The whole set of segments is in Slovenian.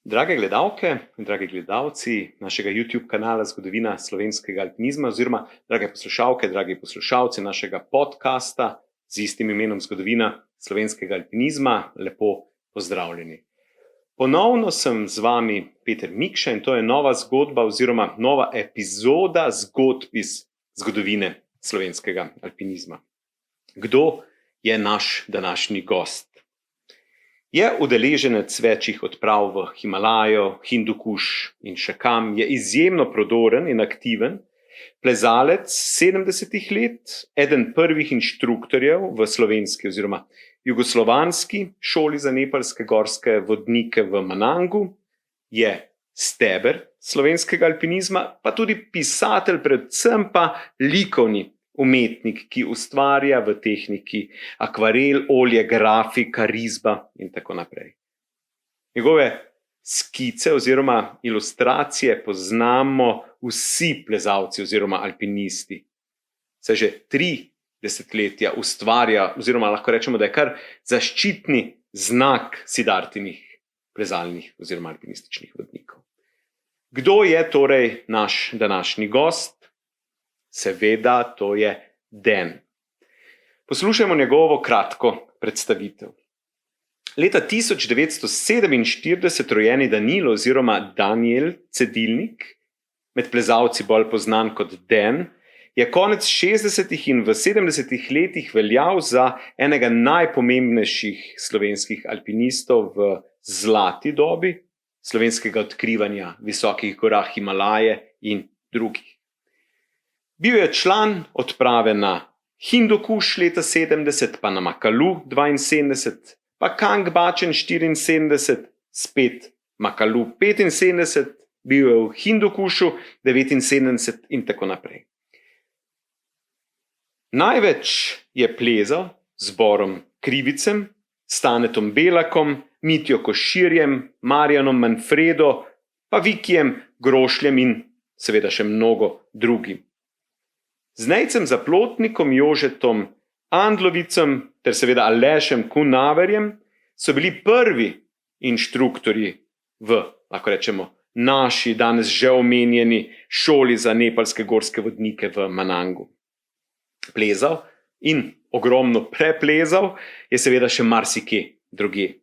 Drage gledalke in dragi gledalci našega YouTube kanala Zgodovina slovenskega alpinizma oziroma drage poslušalke, dragi poslušalci našega podcasta z istim imenom Zgodovina slovenskega alpinizma, lepo pozdravljeni. Ponovno sem z vami Peter Mikša in to je nova zgodba oziroma nova epizoda zgodb iz zgodovine slovenskega alpinizma. Kdo je naš današnji gost? Je udeleženec večjih odprav v Himalajo, Hindukuš in še kam, je izjemno prodoren in aktiven, plezalec 70 let, eden prvih inštruktorjev v slovenski oziroma jugoslovanski šoli za nepalske gorske vodnike v Manangu, je steber slovenskega alpinizma, pa tudi pisatelj, predvsem pa likovni umetnik, ki ustvarja v tehniki akvarel, olje, grafika, risba in tako naprej. Njegove skice oziroma ilustracije poznamo vsi plezalci oziroma alpinisti. Se že 3 desetletja ustvarja oziroma lahko rečemo, da je kar zaščitni znak Siddhartinih plezalnih oziroma alpinističnih vodnikov. Kdo je torej naš današnji gost? Seveda, to je Dan. Poslušajmo njegovo kratko predstavitev. Leta 1947 rojeni Danilo oziroma Daniel Cedilnik, med plezalci bolj poznan kot Dan, je konec 60. in v 70. letih veljal za enega najpomembnejših slovenskih alpinistov v zlati dobi slovenskega odkrivanja visokih gorah Himalaje in drugih. Bil je član odprave na Hindukuš leta 70, pa na Makalu 72, pa Kangbačen 74, spet Makalu 75, bil je v Hindukušu 79 in tako naprej. Največ je plezal z Borom Krivicem, Stanetom Belakom, Mitjo Koširjem, Marjanom Manfredo, pa Vikijem Grošljem in seveda še mnogo drugim. Z Nejcem Zaplotnikom, Jožetom Andlovicem ter seveda Alešem Kunaverjem so bili prvi inštruktorji v, lahko rečemo, naši danes že omenjeni šoli za nepalske gorske vodnike v Manangu. Plezal in ogromno preplezal je seveda še marsikje drugje.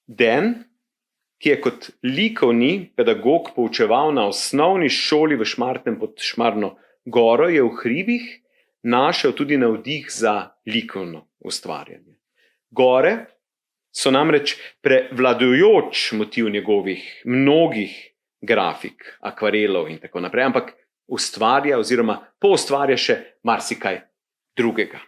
Dan, ki je kot likovni pedagog poučeval na osnovni šoli v Šmartnem pod Šmarno goro, je v hribih našel tudi navdih za likovno ustvarjanje. Gore so namreč prevladujoč motiv njegovih mnogih grafik, akvarelov in tako naprej, ampak ustvarja oziroma poustvarja še marsikaj drugega.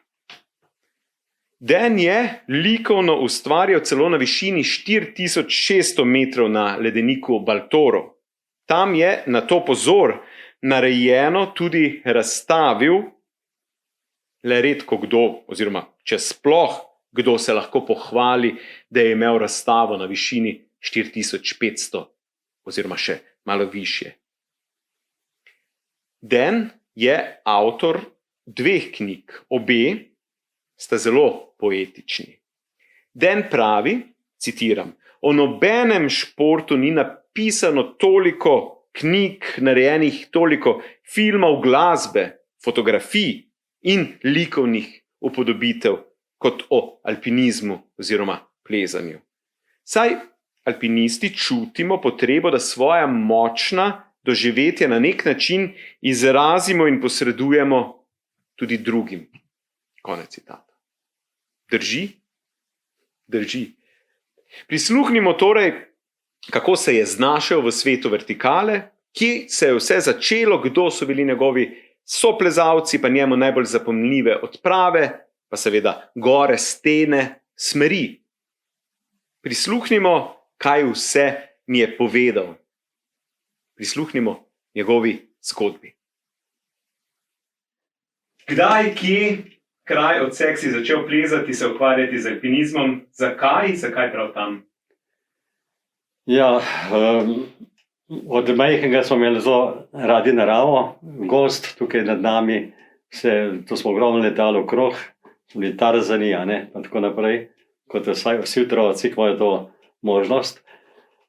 Dan je likovno ustvarjal celo na višini 4600 metrov na ledeniku Baltoro. Tam je na to pozor narejeno tudi razstavil, le redko kdo, oziroma če sploh kdo se lahko pohvali, da je imel razstavo na višini 4500 oziroma še malo višje. Dan je avtor 2 knjig, obe sta zelo poetični. Dan pravi, citiram, o nobenem športu ni napisano toliko knjig, narejenih toliko filmov, glasbe, fotografij in likovnih upodobitev kot o alpinizmu oziroma plezanju. Saj alpinisti čutimo potrebo, da svoja močna doživetja na nek način izrazimo in posredujemo tudi drugim. Konec citata. Drži? Drži. Prisluhnimo torej, kako se je znašel v svetu vertikale, kje se je vse začelo, kdo so bili njegovi soplezalci, pa njemu najbolj zapomljive odprave, pa seveda gore, stene, smeri. Prisluhnimo, kaj vse mi je povedal. Prisluhnimo njegovi zgodbi. Kdaj, kje, kraj, odsek si začel plezati, se ukvarjati z alpinizmom? Zakaj? Zakaj prav tam? Ja, od majhnega smo imeli zelo radi naravo, gozd tukaj nad nami, to smo ogromno letali okrog, smo bili Tarzani, pa tako naprej, kot vsi otroci, ko imajo to možnost.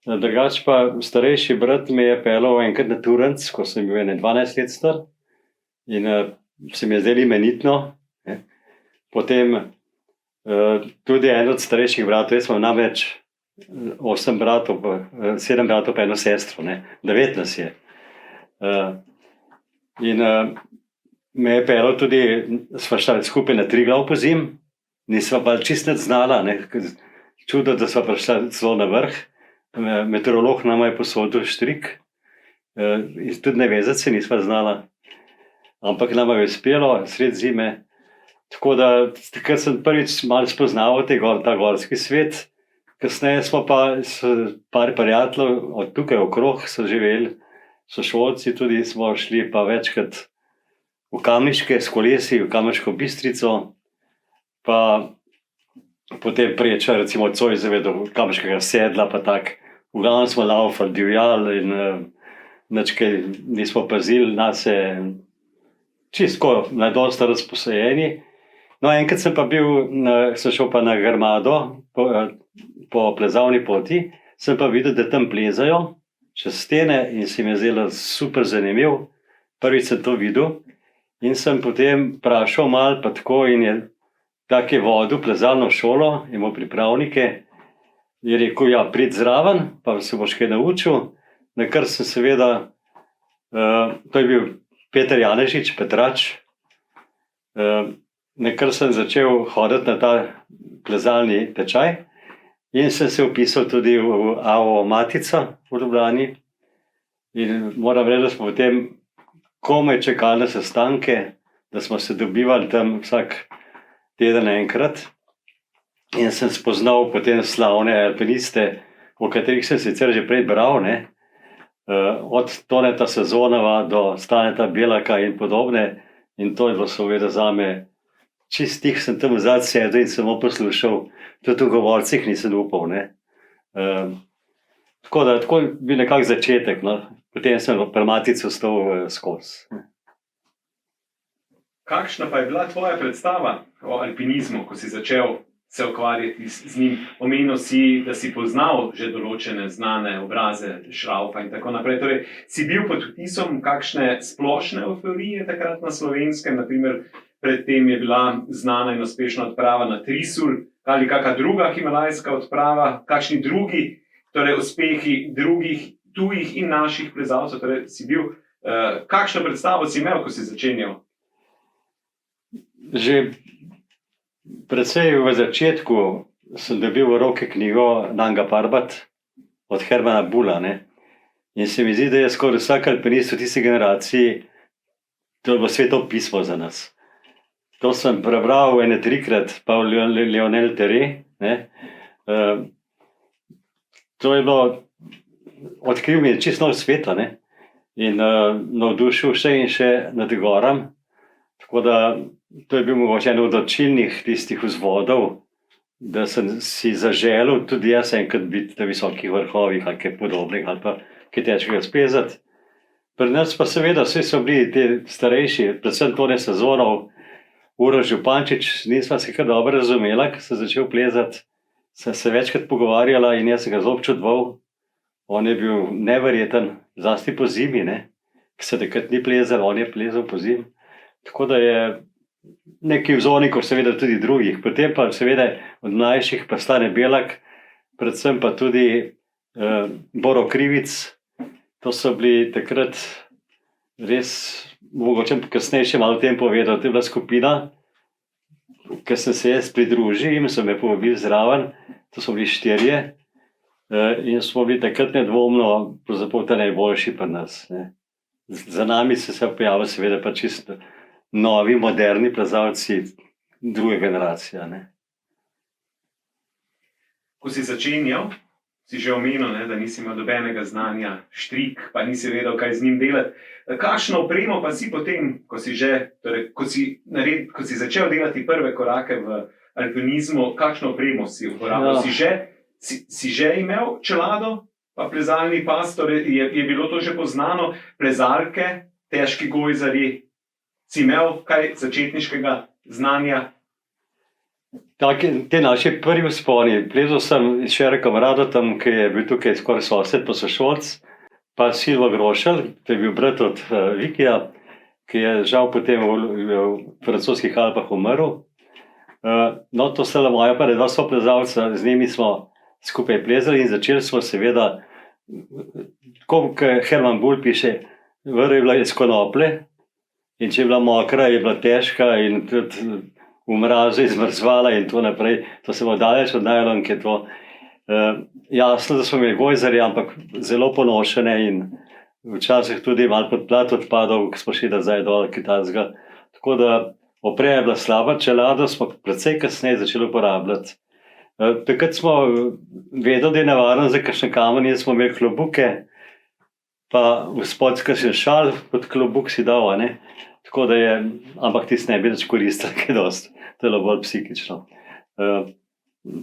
Drugače pa starejši brat me je peljal enkrat na Turenc, ko sem bil 12 let star in se mi je zdelo imenitno. Ne. Potem tudi en od starejših bratov, jaz imam namreč 7 bratov pa eno sestro, ne. 9 nas je. In me je peljal tudi, sva šla skupaj na Triglav pozimi, nisva pa čisto nič znala, ne. Čudo, da sva prišla celo na vrh. Meteorolog nama je posodil štrik, in tudi navezati se nisva znala, ampak nama je uspelo sredi zime. Tako da takrat sem prvič malo spoznaval ta gorski svet, kasneje smo pa s par prijateljev od tukaj okrog so živeli, sošolci tudi, smo šli pa večkrat v Kamniške s kolesi, v Kamniško Bistrico, pa potem preča recimo od Zoisove do Kamniškega sedla, pa tak. V glavnem smo laufali, divjali in nič kaj nismo pazili nase, čisto dosta razposajeni. No, enkrat sem šel pa na Grmado po plezalni poti, sem pa videl, da tam plezajo čez stene in se mi je zdelo super zanimiv. Prvič sem to videl in sem potem vprašal malo pa tako in je tak je vodil plezalno šolo, imel pripravnike. Je rekel, ja, prid zraven, pa se boš kaj naučil. Na kar sem seveda, to je bil Peter Janežič, Petrač, na kar sem začel hoditi na ta plezalni tečaj in sem se vpisal tudi v AO Matica v Ljubljani. In moram reči, da smo potem komaj čakali na sestanke, da smo se dobivali tam vsak teden enkrat. In sem spoznal potem slavne alpiniste, o katerih sem sicer že prej bral, ne? Od Toneta Sezonova do Staneta Belaka in podobne. In to je bilo seveda zame čistih, sem tam zadaj sedel in samo poslušal, tudi v govorcih nisem upal, ne? Tako je bil nekak začetek, no? Potem sem pri Matici ostal skozi. Kakšna pa je bila tvoja predstava o alpinizmu, ko si začel se ukvarjati z njim? Omenil si, da si poznal že določene znane obraze Šraufa in tako naprej. Torej, si bil pod vtisom kakšne splošne euforije takrat na Slovenskem, naprimer predtem je bila znana in uspešna odprava na Trisul, ali kakšna druga himalajska odprava, kakšni drugi, torej uspehi drugih tujih in naših plezalcev, torej si bil, kakšno predstavo si imel, ko si začenjal? Že precej v začetku sem dobil v roke knjigo Nanga Parbat od Hermana Bulla, ne. In se mi zdi, da je skoraj vsak alpinist v tisti generaciji, to je bilo sveto pismo za nas. To sem prebral 3-krat, pa Lionel Terre, ne. To je bilo, odkril mi je čisto nov svet, ne. In navdušil še in še nad goram. Tako da to je bil mogoče en od odločilnih tistih vzvodov, da sem si zaželel tudi jaz enkrat biti na visokih vrhovih ali kaj podobnega ali pa kaj težkega splezati. Pri nas pa seveda vsi so bili ti starejši, predvsem Tone Sezonov, Uroš Župančič, nisva se kar dobro razumela, ko sem začel plezati. Sem se večkrat pogovarjala in jaz sem ga zelo občudoval. On je bil neverjeten, zlasti po zimi, ne. Ko se takrat ni plezal, on je plezal po zimi. Tako da je nekaj vzornikov, seveda tudi drugih. Potem pa seveda od mlajših pa Stane Belak, predvsem pa tudi Boro Krivic. To so bili takrat res, mogoče kasneje še malo o tem povedal, to je bila skupina, ker sem se jaz pridružil in so me povabili zraven, to so bili 4, in smo bili takrat nedvomno pravzaprav ta najboljši pri nas, ne. Za nami so se pojavili seveda pa čisto novi, moderni plezalci druge generacije, ne. Ko si začenjal, si že omenil, ne, da nisi imel nobenega znanja, štrik, pa nisi vedel, kaj z njim delati. Kakšno opremo pa si potem, ko si začel delati prve korake v alpinizmu, kakšno opremo si uporabil? Si že imel čelado, pa plezalni pas, torej je bilo to že poznano, plezalke, težki gojzarji, si imel kaj začetniškega znanja? Te naši prvi vzponi, plezal sem s Šerekom Radotom, ki je bil tukaj skoraj sosed, pa sošolc, pa Silvo Grošelj, to je bil brat od Vikija, ki je žal potem v francoskih Alpah umrl. No, to sta moja pa dva soplezalca, z njimi smo skupaj plezali in začeli smo seveda, tako kot Herman Bull piše, vrv je bila iz konoplje in če je bila mokra, je bila težka in tudi v mrazu izmrzvala in to naprej. To se bo daleč od najlonke to. Jasno, da smo imeli gojzarje, ampak zelo ponošene in včasih tudi malo pod plat odpadov, ko smo šli nazaj dol Kitajskega. Tako da oprema je bila slaba, čelado smo precej kasneje začeli uporabljati. Takrat smo vedeli, da je nevarno za kakšne kamenje, smo imeli klobuke, pa gospod kakšen šal pod klobuk si dal, ne? Tako da je, ampak tisti ne bi več koristili kaj dosti, to je bilo bolj psihično.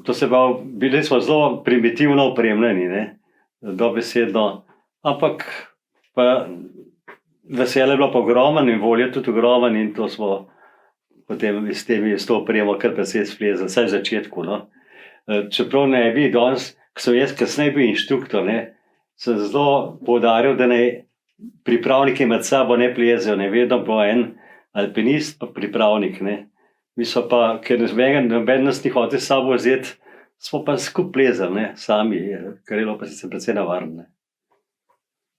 To se pravi, bili smo zelo primitivno opremljeni, ne? Dobesedno, ampak pa veselje je bilo pa ogromen in volje tudi ogromen in to smo potem s to opremo kar precej splezali, vsaj v začetku, no. Čeprav ne bi danes, ko sem jaz kasneje bil inštruktor, ne, sem zelo poudaril, da naj pripravniki med sabo ne plezejo, ne, vedno bo en alpinist pa pripravnik, ne. Mi so pa, ker noben nas ni hotel s sabo vzeti, smo pa skupaj plezali, ne, sami, kar je bilo pa sicer precej nevarno, ne.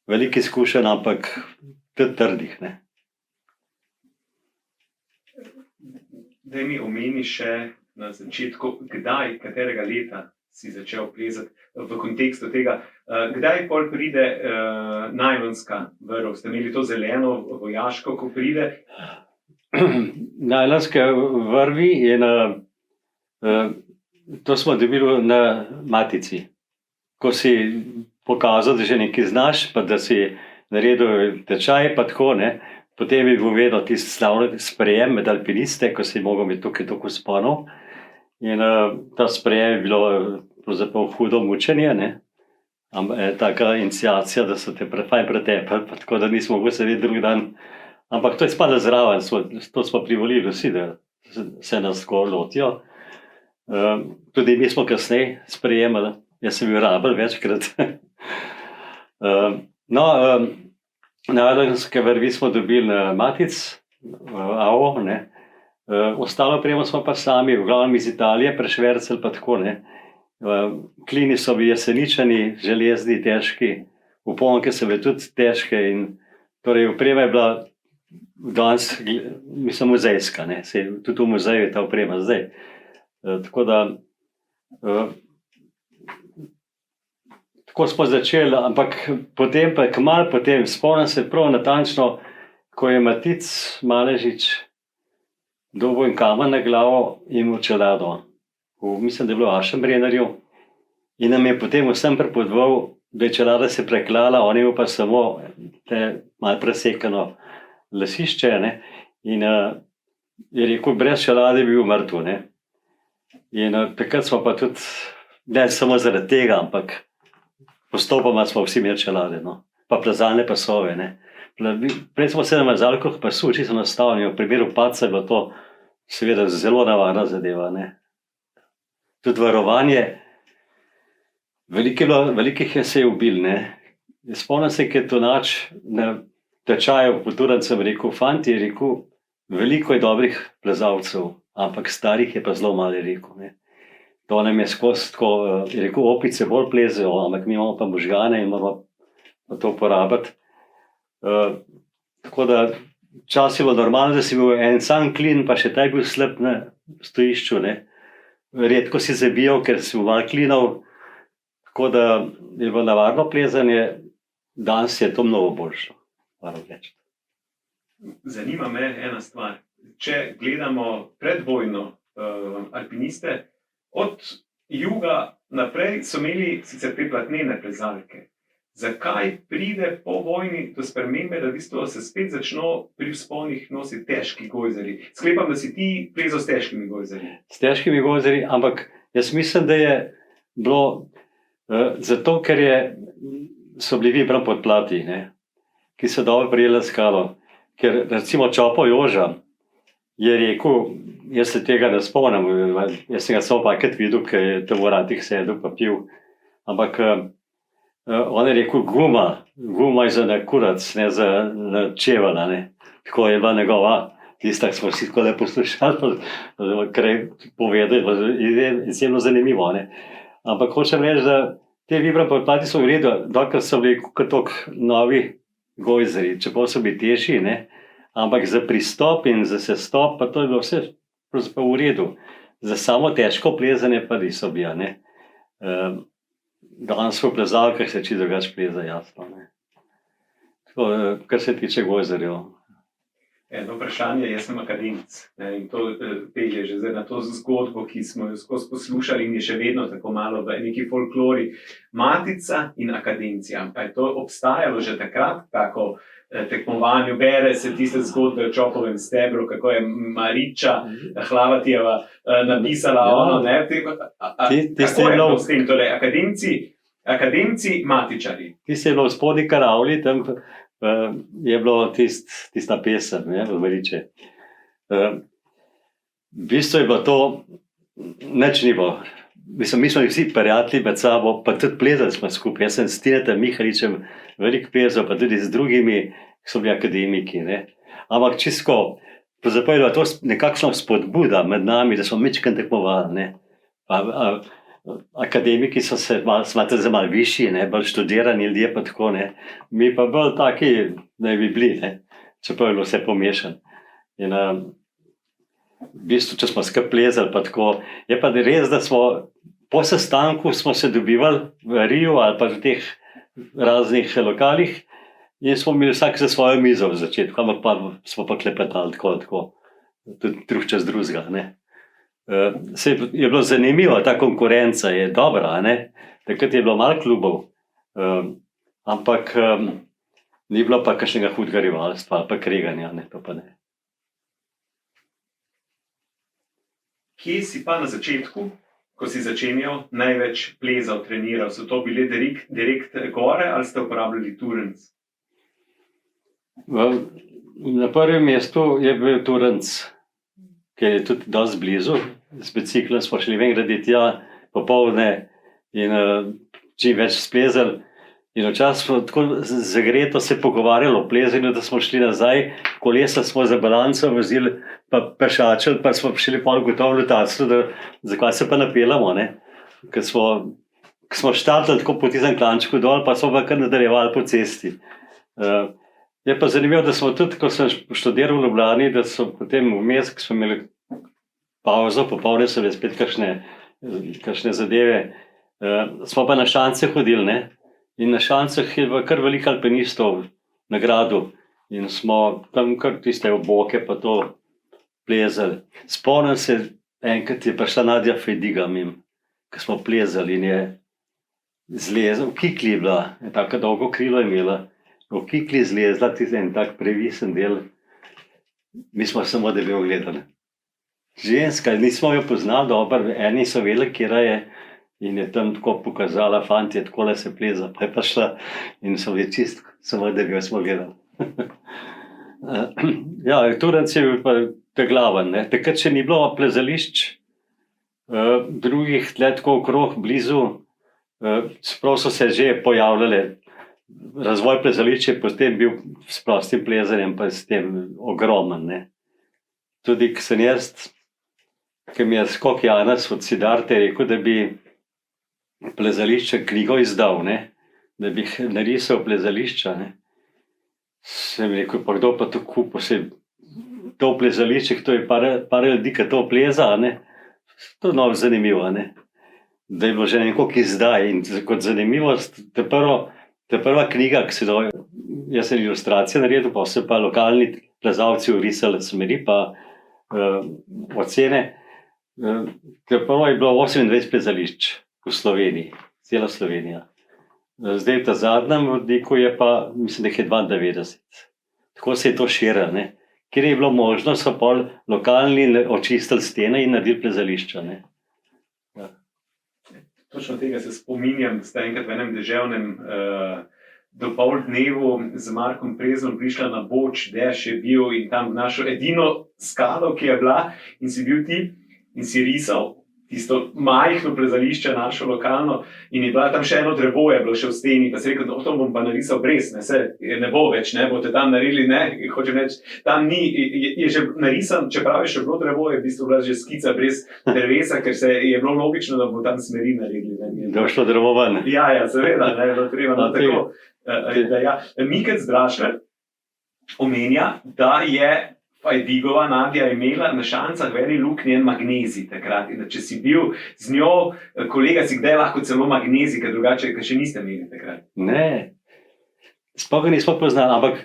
Veliko izkušenj, ampak tudi trdih, ne. Daj mi omeni še na začetku, kdaj, katerega leta si začel plezati v kontekstu tega. Kdaj pol pride najlonska vrv? Ste imeli to zeleno vojaško, ko pride? Najlonske vrvi je to smo dobili na matici. Ko si pokazal, da že nekaj znaš, pa da si naredil tečaj, pa tako, ne. Potem je bil vedno tisti slavni sprejem med alpiniste, ko si mogel imeti tukaj toliko vzponov. In ta sprejem je bilo pravzaprav hudo mučenje, ne. Taka iniciacija, da so te fajn pretepali, pa tako da nismo mogli sedeti drug dan. Ampak to je spadlo zraven, to smo privolili vsi, da se nas tako lotijo. Tudi mi smo kasneje sprejemali, jaz sem bil rabelj večkrat. Najlonske vrvi smo dobili na matic, AO, ne. Ostalo opremo smo pa sami, v glavnem iz Italije, prešvercali pa tako, ne. Klini so bili jeseničani, železni, težki, uponke so bile tudi težke in torej oprema je bila danes, mislim, muzejska, ne. Tudi v muzeju je ta oprema zdaj. Tako da tako smo začeli, ampak potem pa kmalu potem, spomnim se prav natančno, ko je Matic Maležič dobil en kamen na glavo in v čelado. Mislim, da je bilo v Ašembrennerju in nam je potem vsem pripovedoval, da je čelada se preklala, on je bil pa samo malo presekano lasišče, ne, in je rekel, brez čelade bi bil mrtev, ne. In takrat smo pa tudi, ne samo zaradi tega, ampak postopoma smo vsi imeli čelade, no, pa plezalne pasove, ne. Prej smo se na mazalkah pasu, čisto enostavno, v primeru padca je bilo to seveda zelo nevarna zadeva, ne. Tudi varovanje, velikih se je ubil, ne. Spomnim se, ki je Tonač na tečaju v Poturancem rekel, fanti, je rekel, veliko je dobrih plezalcev, ampak starih je pa zelo malo, je rekel, ne. To nam je skozi tako, je rekel, opice bolj plezejo, ampak mi imamo pa možgane in moramo to uporabiti. Tako da včasih je bilo normalno, da si bil en sam klin, pa še taj bil slab na stojišču, ne. Redko si zabijal, ker si bil malo klinov, tako da je bilo nevarno plezanje, danes je to mnogo boljše, moram reči. Zanima me ena stvar. Če gledamo predvojno alpiniste, od juga naprej so imeli sicer te platnene plezalke. Zakaj pride po vojni do spremembe, da v bistvu se spet začno pri vzponih nositi težki gojzarji? Sklepam, da si ti plezal s težkimi gojzarji. S težkimi gojzarji, ampak jaz mislim, da je bilo zato, ker so bili prav podplati, ne, ki so dobro prijeli skalo. Ker recimo Čopo Joža je rekel, jaz se tega ne spomnim, jaz sem ga samo parkrat videl, ker je tam v vratih sedel pa pil. Ampak on je rekel, guma je za na kurac, ne za na čevelj, ne. Tako je bila njegova, tista, ki smo vsi tako le poslušali, kar je povedal, izjemno zanimivo, ne. Ampak hočem reči, da te vibropodplati so v redu, dokler so bili kot novi gojzerji, čeprav so bili težji, ne. Ampak za pristop in za sestop, pa to je bilo vse pravzaprav v redu. Za samo težko plezanje pa niso bili, ne. Danes v plezalkah se čisto drugače pleza, jasno, ne. Tako, kar se tiče gojzerjev. Eno vprašanje, jaz sem akademec, ne, in to pelje že zdaj na to zgodbo, ki smo jo skozi poslušali in je še vedno tako malo v neki folklori. Matica in akademcija, pa je to obstajalo že takrat, tako tekmovanju, bere se tiste zgodbe o Čopovem stebru, kako je Mariča Hlavatijeva napisala ono, ne, kako je to s tem, torej akademci, matičari. Tisti je bilo v spodnji karavli, tam je bilo tista pesem, ne, v Mariče. V bistvu je bilo to, nič ni bilo. Mislim, mi smo vsi prijatelji med sabo, pa tudi plezali smo skupaj. Jaz sem s Tinetom Mihaličem veliko plezal, pa tudi z drugimi, ki so bili akademiki, ne. Ampak čisto, pravzaprav je bila to nekakšna spodbuda med nami, da smo majčkeno tekmovali, ne. Akademiki so se smatrali za malo višji, ne, bolj študirani ljudje pa tako, ne. Mi pa bolj taki, ne bi bili, ne, čeprav je bilo vse pomešano. In v bistvu, če smo skupaj plezali pa tako, je pa res, da smo po sestanku smo se dobivali v Riju ali pa v teh raznih lokalih in smo imeli vsak za svojo mizo v začetku, ampak pa smo pa klepetali tako, tudi drug čez drugega, ne. Se je bilo zanimivo, ta konkurenca je dobra, ne. Takrat je bilo malo klubov, ampak ni bilo pa kakšnega hudega rivalstva ali pa kreganja, ne, to pa ne. Kje si pa na začetku, ko si začenjal, največ plezal, treniral? So to bile direkt gore ali ste uporabljali Turns? Na prvem mestu je bil Turns, ker je tudi dosti blizu. Z biciklom smo šli ven graditi tja popoldne in čim več splezali. In včasih smo tako zagreto se pogovarjali o plezanju, da smo šli nazaj, kolesa smo za balanco vozili, pa pešačili, pa smo šli pol gotovo letalstvo, da zakaj se pa napeljamo, ne. Ker smo štartali tako po tistem klančku dol, pa smo pa kar nadaljevali po cesti. Je pa zanimivo, da smo tudi, ko sem študiral v Ljubljani, da so potem vmes, ko smo imeli pauzo, popoldne so bile spet kakšne zadeve, smo pa na Šance hodili, ne. In na Šancah je kar veliko alpinistov na gradu in smo tam kar tiste oboke pa to plezali. Spomnim se, enkrat je prišla Nadja Fajdiga mimo, ko smo plezali in je zlezla, v kikli je bila, tako dolgo krilo je imela, v kikli je zlezla, tisti en tak previsen del, mi smo samo debel gledali. Ženska, nismo jo poznali dobro, eni so vedeli, kjera je, in je tam tako pokazala, fantje, takole se pleza, pa je pa šla in so bili čist, samo da bi jo smo gledali. Ja, Turns je bil pa teglaven, ne. Takrat še ni bilo plezališč, drugih tle tako okrog, blizu, čeprav so se že pojavljale. Razvoj plezališč je potem bil s prostim plezanjem pa s tem ogromen, ne. Tudi, ko sem jaz, ko mi je Skok Janez od Siddharte rekel, da bi plezališče knjigo izdal, ne, da bi narisal plezališča, ne. Sem rekel, pa kdo pa to kupil, to plezališče, to je par ljudi, ki to pleza, ne. To je novo zanimivo, ne. Da je bilo že nekoliko izdaj in kot zanimivost, ta prva knjiga, ki se jaz sem ilustracije naredil, pa so pa lokalni plezalci orisali smeri pa ocene. Prvo je bilo 28 plezališč v Sloveniji, cela Slovenija. Zdaj v ta zadnjem vodniku je pa, mislim, da jih je 92. Tako se je to širilo, ne. Kjer je bilo možno, so pol lokalni očistili stene in naredili plezališča, ne. Ja. Točno tega se spominjam, da ste enkrat v enem deževnem dopoldnevu z Markom Preznom prišla na Boč, dež je bil in tam našo edino skalo, ki je bila, in si bil ti in si risal tisto majhno plezališče, našo lokalno, in je bila tam še eno drevo, je bilo še v steni, pa si rekel, da to bom pa narisal brez, ne bo več, ne, boste tam naredili, ne, hočem reči, tam ni, je že narisan, čeprav je še bilo drevo, je v bistvu bila že skica brez drevesa, ker je bilo logično, da bo tam smeri naredili. Da bo šlo drevo ven. Ja, seveda, ne, bilo treba, no, tako. Ja. Mikec Drašler omenja, da je Fajdigova Nadja imela na Šancah v eni luknji en magnezij takrat. In da če si bil z njo, kolega, si kdaj lahko celo magnezij, ker drugače, ker še niste imeli takrat. Ne, sploh ga nismo poznali, ampak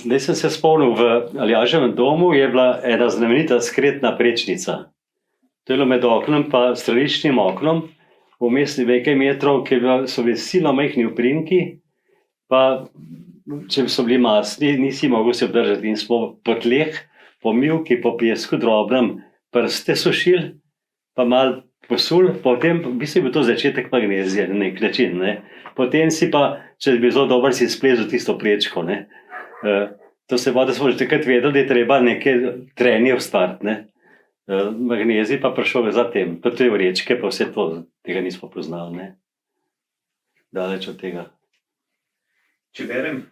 zdaj sem se spomnil, v Aljaževem domu je bila ena znamenita skretna prečnica. To je bilo med oknom pa straničnim oknom, vmes nekaj metrov, ki so bili silno majhni uprinki, pa če so bili masni, nisi mogel se obdržati in smo po tleh, po mivki, po piesku drobnem prste sušili, pa malo posul, potem v bistvu je bil to začetek magnezija na nek način. Ne. Potem si pa, če bi zelo dober, si splezil tisto prečko. Ne. To se pa, da smo že takrat vedeli, da je treba neke trenje ustvariti. Magnezij pa prišel za tem, pa te vrečke, pa vse to, tega nismo poznali. Ne. Daleč od tega. Če berem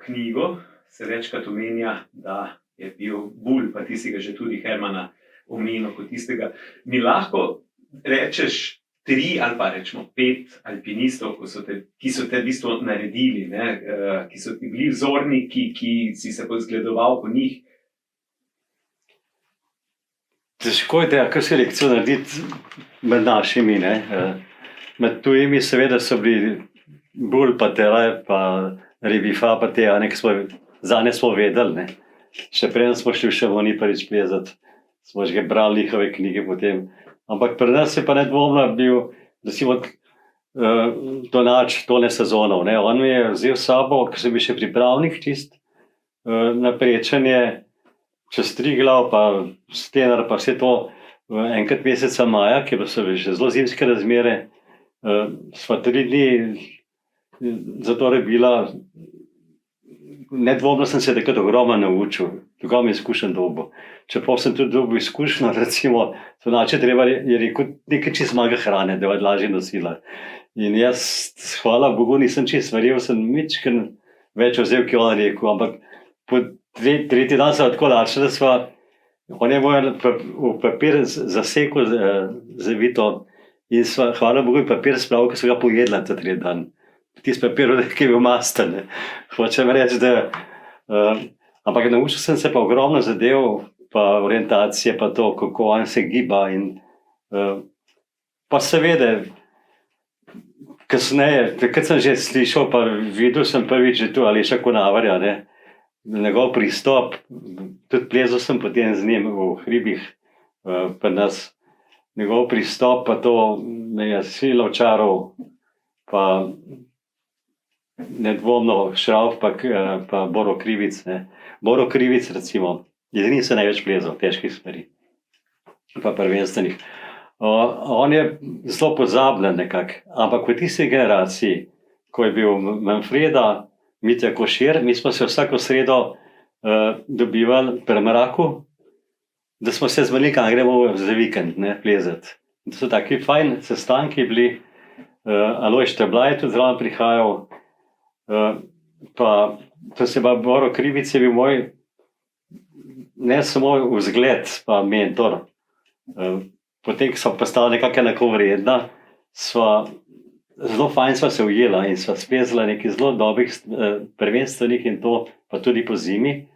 knjigo, se večkrat omenja, da je bil Bulj, pa ti si ga že tudi Hermana omenil kot tistega. Mi lahko rečeš 3 ali pa rečemo 5 alpinistov, ki so te v bistvu naredili, ne? Ki so ti bili vzorniki, ki si se pozgledoval po njih. Težko je tako selekcijo narediti med našimi. Ne? Med tujimi seveda so bili Bulj, pa Teraj, pa Rebifa, pa te, zanje smo vedeli. Ne? Še preden smo šli še oni prvič plezati, smo že brali njihove knjige potem. Ampak pri nas je pa nedvomno bil, recimo, Tonač Tone Sezonov. Ne? On mi je vzel s sabo, ker sem bil še pripravnik čist na prečenje čez Triglav, pa Stenar, pa vse to enkrat meseca maja, ki so že zelo zimske razmere, sva 3 dni zatorej bila, nedvomno sem se takrat ogromno naučil, ogromno izkušenj dobil. Čeprav sem tudi dobil izkušnjo, recimo, Tonače treba je rekel nekaj čist malega hrane, da je lažje nosila. In jaz, hvala Bogu, nisem čist verjel, sem mičken več vzel, ki on rekel, ampak po 3. dan sem tako lačen, da sva, on je moj v papir zasekl zavito in sva, hvala Bogu, papir spravil, ker so ga pojedla ta 3. dan. Tisti papir, ki je bil masten. Hočem reči, da ampak naučil sem se pa ogromno zadev, pa orientacije, pa to, kako on se giba. In pa seveda, kasneje, takrat sem že slišal, pa videl sem prvič že tu Aleša Konavarja, ne, njegov pristop, tudi plezal sem potem z njim v hribih pri nas. Njegov pristop, pa to me je silo očaral, pa nedvomno Šrauf, pa Boro Krivic. Ne. Boro Krivic, recimo, jaz nisem največ plezal težkih smeri, pa prvenstvenih. On je zelo pozabljen nekako, ampak v tisti generaciji, ko je bil Manfreda, Mitja Košir, mi smo se vsako sredo dobivali pri mraku, da smo se zmenili, kam gremo za vikend, ne, plezati. To so taki fajn sestanki bili, Alojz Šteblaj tudi zraven prihajal, pa to se pa Boro Krivic je bil moj ne samo vzgled, pa mentor. Potem, ko sva postala nekako enakovredna, zelo fajn sva se ujela in sva splezala nekaj zelo dobrih prvenstvenih in to, pa tudi po zimi.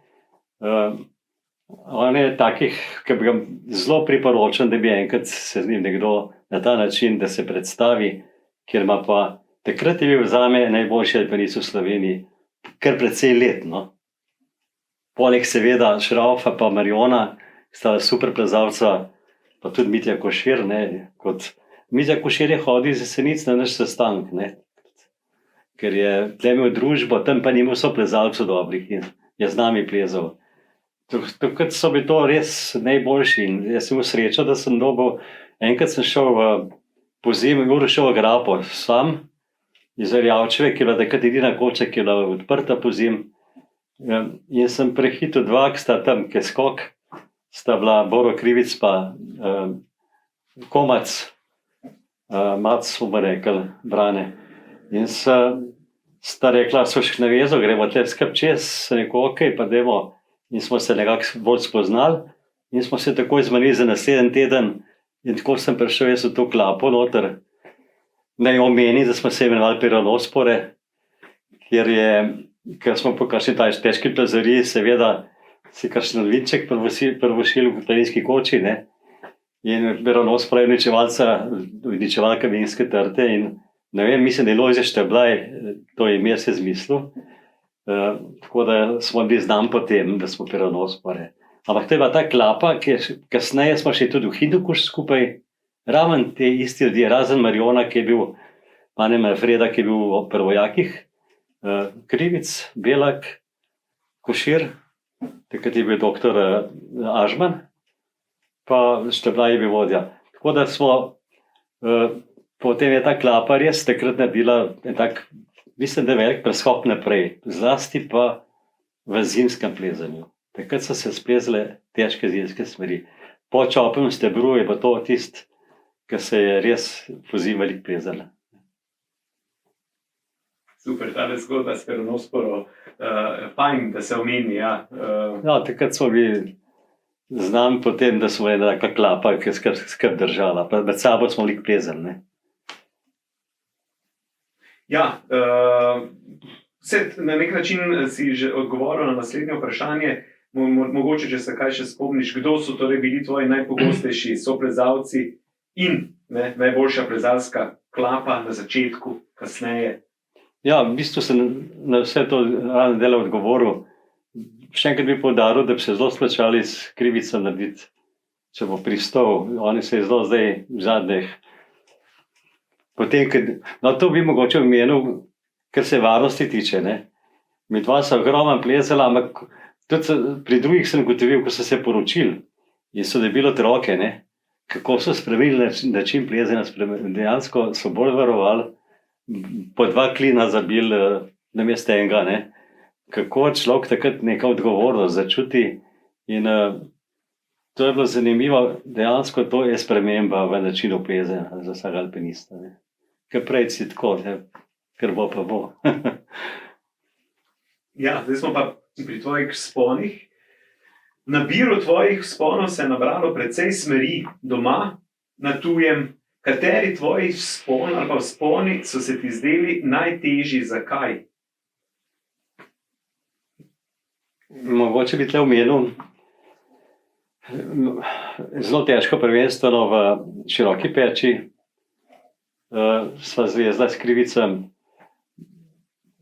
On je takih, ki bi ga zelo priporočal, da bi enkrat se z njim nekdo na ta način, da se predstavi, ker ima pa takrat je bil zame najboljši alpinist v Sloveniji, kar precej let. No. Poleg seveda Šraufa pa Mariona, sta super plezalca, pa tudi Mitja Košir. Mitja Košir je hodil iz Jesenic na naš sestanek, ker je tle imel družbo, tam pa ni imel so plezalcev dobrih in je z nami plezal. Takrat so bili to res najboljši in jaz sem imel srečo, da sem dobil, enkrat sem šel po zimi, šel v Grapo sam, iz Erjavčeve, ki je bila takrat edina koča, ki je bila odprta po zim. In sem prehitil 2, ki sta tam, ki je skok, sta bila Boro Krivic pa Komac, Mac smo rekli, Brane. In sta rekla, so še navezo, gremo tle skup čez, sem rekel, ok, pa dajmo. In smo se nekako bolj spoznali in smo se takoj zmenili za naslednji teden in tako sem prišel jaz v to klapo noter. Naj omeni, da smo se imenovali Peronospore, ker smo po kakšni težki plazariji, seveda si kakšen novinček prvošil v Planinski koči, ne? In Peronospora je uničevalka vinske trte in ne vem, mislim, da je Lojze Šteblaj to ime se zmislil. Tako da smo bili znam po tem, da smo Peronospore. Ampak to je bila ta klapa, kasneje smo še tudi v Hindukuš skupaj, raven te isti ljudje, razen Mariona, ki je bil, Manem Freda, ki je bil v prvojakih, Krivic, Belak, Košir, takrat je bil doktor Ažman, pa Šteblaj je bil vodja. Tako da smo, potem je ta klapa res takrat naredila en tak, mislim, da je velik preskok naprej, zlasti pa v zimskem plezanju. Takrat so se splezale težke zimske smeri. Po Čopem stebru je pa to tisto, ki se je res pozimali plezala. Super, ta zgodba s Peronosporo, fajn, da se omeni, ja. Ja, takrat smo bili znani po tem, da smo ena taka klapa, ki je skrb držala, pa med sabo smo lik plezali, ne. Ja, na nek način si že odgovoril na naslednje vprašanje, mogoče, če se kaj še spomniš, kdo so torej bili tvoji najpogostejši soplezalci in najboljša plezalska klapa na začetku, kasneje? Ja, v bistvu sem na vse to rano delo odgovoril. Še enkrat bi poudaril, da bi se zelo splačali s Krivico narediti, če bo pristal. Oni se je zelo zdaj v zadnjih. Potem, no, to bi mogoče omenil, kar se varnosti tiče, ne. Mi dva so ogromno plezala, ampak tudi pri drugih sem ugotovil, ko so se poročili in so dobili otroke, ne, kako so spremenili način plezanja, dejansko so bolj varovali, po 2 klina zabili namesto enega, ne. Kako človek takrat neka odgovornost začuti in to je bilo zanimivo, dejansko to je sprememba v načinu plezanja za vsakega alpinista, ne. Ker prej si tako, ker bo pa bo. Ja, zdaj smo pa pri tvojih vzponih. V nabiru tvojih vzponov se je nabralo precej smeri doma, na tujem. Kateri tvoji vzponi ali pa vzponi so se ti zdeli najtežji, zakaj? Mogoče bi tle omenil zelo težko prvenstveno v Široki Peči. Sva zvezla s Krivicem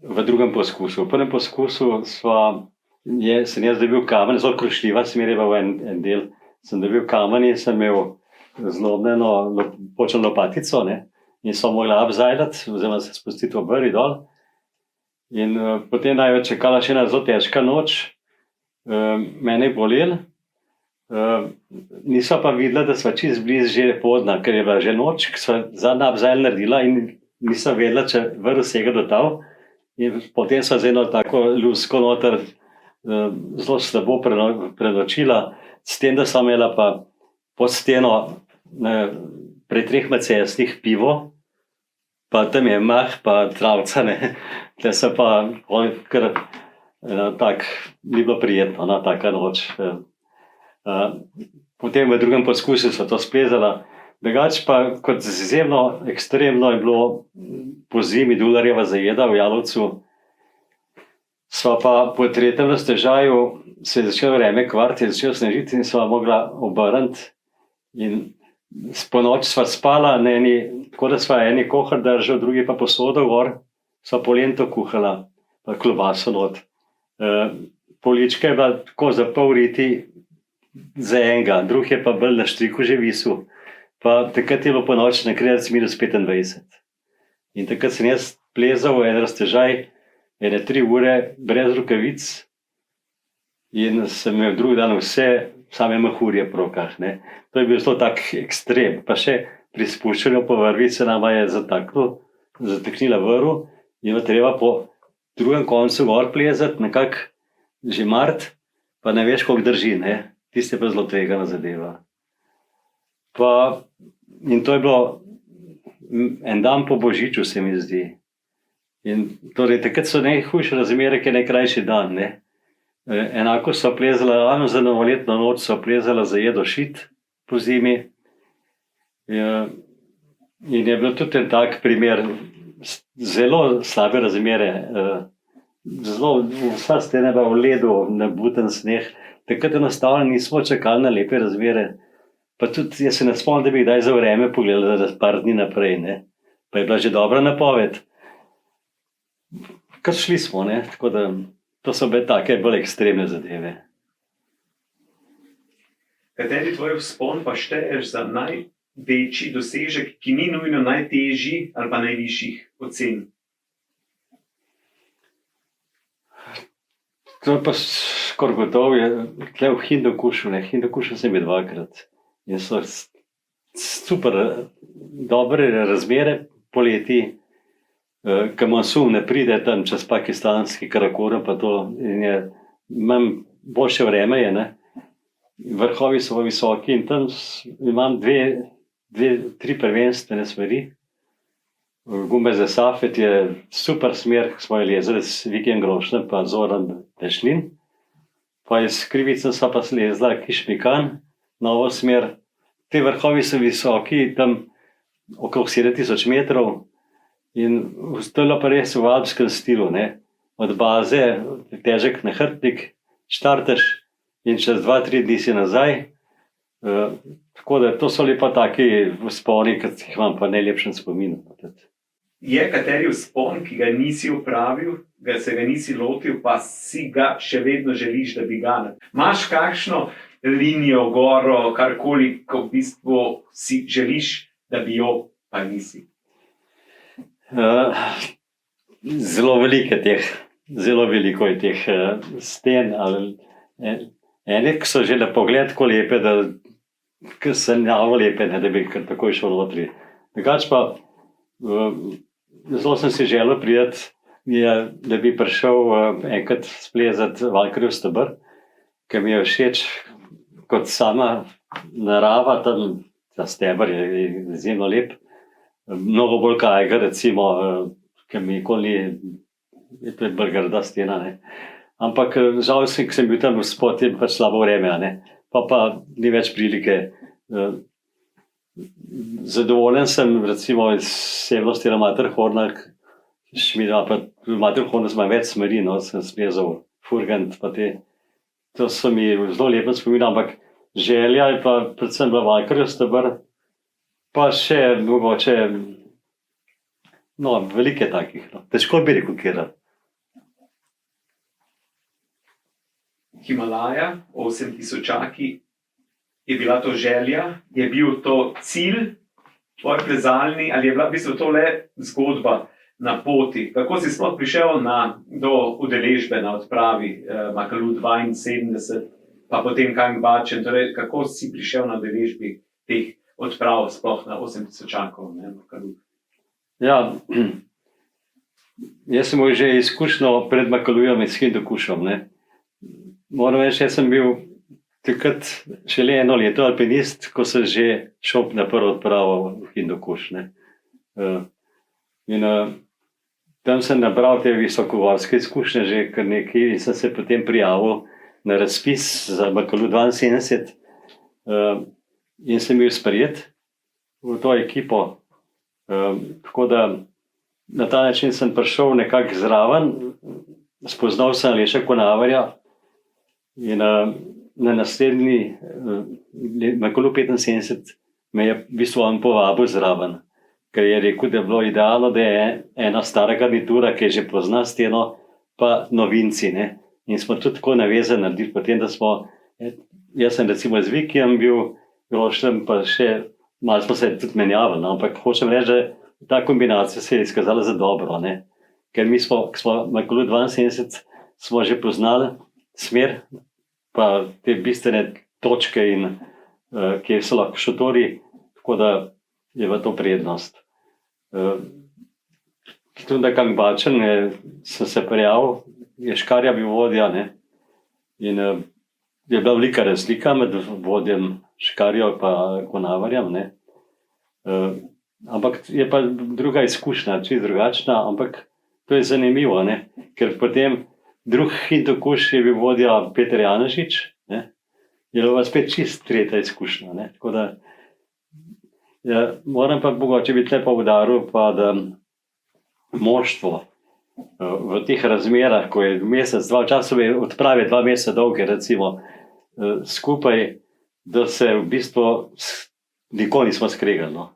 v drugem poskusu. V prvem poskusu sem jaz dobil kamen, zelo krušljiva smer je bila v en del. Sem dobil kamen in sem imel zlomljeno počeno lopatico, ne, in sem mogla abzajljati, oziroma se spustiti v brj dol. In potem naj je čakala še ena zelo težka noč. Mene je bolel. Nisva pa videla, da sva čist blizu že podna, ker je bila že noč, ko sva zadnja abzajl naredila in nisva vedela, če vrh sega do tal. In potem sva z eno tako lusko noter zelo slabo prenočila, s tem, da sva imela pa pod steno pri 3 macesnih pivo, pa tam je mah, pa travca, ne. Tle so pa kar tak, ni bilo prijetno, taka noč. Potem v drugem poskusu so to splezala. Drugače pa kot izjemno ekstremno je bilo po zimi Dularjeva zajeda v Jalovcu. Sva pa po 3. raztežaju se je začelo vreme kvart, je začelo snežiti in sva mogla obrniti. In po noči sva spala na tako da sva eni kohar držal, drugi pa posodo gor, sva polento kuhala, pa klobaso not. Polička je bila tako za pol riti za enega, drug je pa bolj na štriku že visel. Pa takrat je bilo po noči na krajec -25. In takrat sem jaz plezal en raztežaj, 3 ure brez rokavic in sem imel drugi dan vse same mahurje po rokah, ne. To je bil zelo tak ekstrem. Pa še pri spuščanju po vrvi se nama je zataknila vrv in je treba po drugem koncu gor plezati, nekako že mart, pa ne veš, koliko drži, ne. tiste pa zelo tvegana zadeva. In to je bilo en dan po Božiču, se mi zdi. In torej, takrat so najhujše razmere, ki je najkrajši dan. Ne? Enako so plezala, ravno za novoletno noč so plezala za jedo šit po zimi. In je bil tudi en tak primer, zelo slabe razmere, vsa stena v ledu, nabuten sneh. Takrat enostavno nismo čakali na lepe razmere. Pa tudi jaz se ne spomnim, da bi kdaj za vreme pogledal za par dni naprej. Ne? Pa je bila že dobra napoved. Kar šli smo, ne? Tako da to so bile take bolj ekstremne zadeve. Kateri tvoj vzpon pa šteješ za največji dosežek, ki ni nujno najtežji ali pa najvišjih ocen? To je pa skoraj gotovo, tukaj v Hindukušu, ne, Hindukušu sem bil 2-krat. In so super, dobre razmere poleti, ko monsum ne pride tam čez pakistanski Karakoram, pa to, in imam boljše vreme je, ne. Vrhovi so visoki in tam imam 3 prvenstvene smeri. Gumbeze Safet je super smer, ko smo lezali s Vikijem Grošnem pa Zoran Pešlin. Pa iz Krivice so pa slezla Kišmikan, novo smer. Te vrhovi so visoki, tam okrog 7000 metrov. In to je pa res v alpskem stilu. Ne? Od baze, težek nahrbtnik, štarteš in čez 2-3 dni si nazaj. Tako da to so lepa taki vzponi, ki jih imam pa najlepšem spominu. Je kateri vzpon, ki ga nisi opravil, se ga nisi lotil, pa si ga še vedno želiš, da bi ga? Imaš kakšno linijo, goro, karkoli, ko v bistvu si želiš, da bi jo, pa nisi? Zelo veliko je teh sten. Ene, ki so že na pogled tako lepe, da se njavo lepe, ne, da bi kar takoj šel notri. Drugač pa zelo sem si želel priti, da bi prišel enkrat splezati Valkarjev steber, ker mi je všeč kot sama narava, tam ta steber je izjemno lep, mnogo bolj kajega, recimo, ker mi nikoli ni, to je bolj grda stena, ne. Ampak žal sem, ko sem bil tam spod, je pač slabo vreme, ne. Pa ni več prilike. Zadovoljen sem, recimo, iz seblosti na Matterhorna, pa v Matterhornu sem več smeri, no, sem splezal Furgant, pa te. To so mi zelo lepo spomin, ampak želja je pa predvsem bila Valkarjev steber, pa še mogoče, no, veliko je takih, no. Težko bi rekel, kjer. Himalaja, 8000-aki, je bila to želja, je bil to cilj, tvoj plezalni, ali je bila v bistvu to le zgodba na poti? Kako si sploh prišel do udeležbe na odpravi Makalu 72, pa potem Kangbačen, torej kako si prišel na udeležbi teh odprav sploh na 8000-akov, ne, Makalu? Ja, jaz sem imel že izkušnjo pred Makalujem in s Hindukušem, ne. Moram reči, jaz sem bil takrat šele 1 leto alpinist, ko sem že šel na prvo odpravo v Hindukuš, ne. In tam sem nabral te visokogorske izkušnje že kar nekaj in sem se potem prijavil na razpis za Makalu 72 in sem bil sprejet v to ekipo. Tako da na ta način sem prišel nekako zraven, spoznal sem Aleša Konavarja in na naslednji Makalu 75 me je v bistvu on povabil zraven, ker je rekel, da je bilo idealno, da je ena stara garnitura, ki je že pozna steno, pa novinci, ne. In smo tudi tako navezani naredili, potem, da smo, jaz sem recimo z Vikijem bil, Grošnem, pa še malo smo se tudi menjavali, no, ampak hočem reči, da ta kombinacija se je izkazala za dobro, ne. Ker mi smo Makalu 72 smo že poznali smer, pa te bistvene točke in kjer so lahko šotori, tako da je v to prednost. Tudi na Kangbačen sem se prijavil, je Škarja bil vodja, ne. In je bila velika razlika med vodjem Škarjo in Konavarjem. Ne. Ampak je pa druga izkušnja, čisto drugačna, ampak to je zanimivo, ne. Ker potem drug Hindukuš je bil vodja Peter Janežič, ne. Je bila spet čist tretja izkušnja. Ne. Tako da moram pa mogoče biti le poudaril, pa da moštvo v teh razmerah, ko je mesec, dva, včasih odprave 2 meseca dolge, recimo, skupaj, da se v bistvu nikoli nismo skregali. No.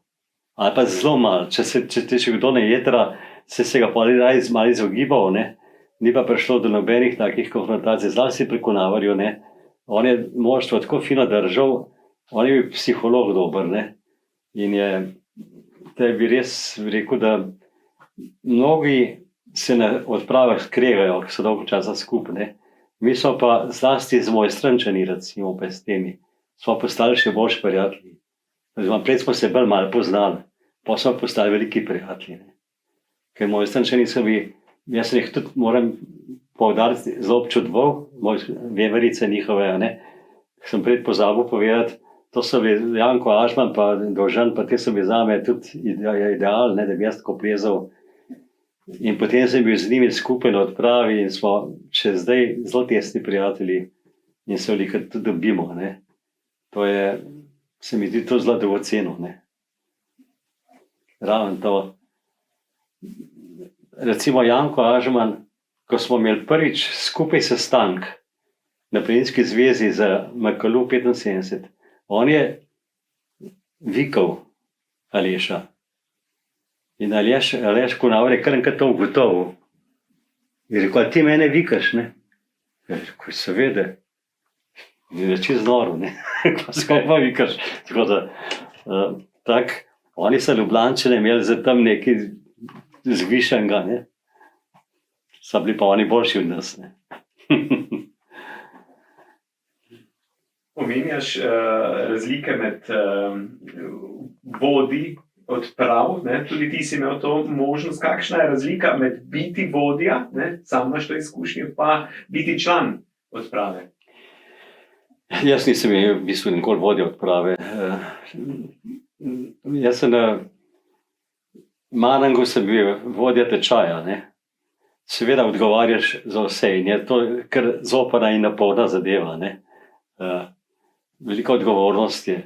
Ali pa zelo malo, če še kdo ne jedra, se ga pa malo izogibal, ne. Ni pa prišlo do nobenih takih konfrontacij, zlasti pri Konavarju, ne. On je moštvo tako fino držal, on je bil psiholog dober, ne. In te bi res rekel, da mnogi se na odpravah skregajo, ki so dolgo časa skupaj, ne. Mi smo pa zlasti z Mojstrančani, recimo, pa s temi, smo postali še boljši prijatelji. Prej smo se bolj malo poznali, pa smo postali veliki prijatelji. Ne. Ker Mojstrančani so bili, jaz sem jih tudi moram poudariti, zelo občudoval, veverice njihove, ne. Sem prej pozabil povedati, to so bili Janko Ažman pa Dolžan, pa te so bili zame tudi ideal, ne, da bi jaz tako plezal. In potem sem bil z njimi skupaj na odpravi in smo še zdaj zelo tesni prijatelji in se veliko tudi dobimo. Ne. To je, se mi zdi to zelo dragoceno. Ravno to. Recimo Janko Ažman, ko smo imeli prvič skupaj sestanek na Planinski zvezi za Makalu 75, on je vikal Aleša. In Aleš Konavar je kar enkrat to ugotovil. Je rekel, ti mene vikaš, ne? Je rekel, seveda. In je čisto noro, ne? Skaj pa vikaš. Tako da, oni so Ljubljančane imeli za tam nekaj zvišenega, ne? So bili pa oni boljši od nas, ne? Omenjaš razlike med vodji odprav, ne? Tudi ti si imel to možnost. Kakšna je razlika med biti vodja, ne? Sam imaš to izkušnjo, pa biti član odprave? Jaz nisem imel v bistvu nikoli vodja odprave. Jaz sem na Manangu sem bil vodja tečaja, ne? Seveda odgovarjaš za vse in je to kar zoprna in napolna zadeva, ne? Velika odgovornost je.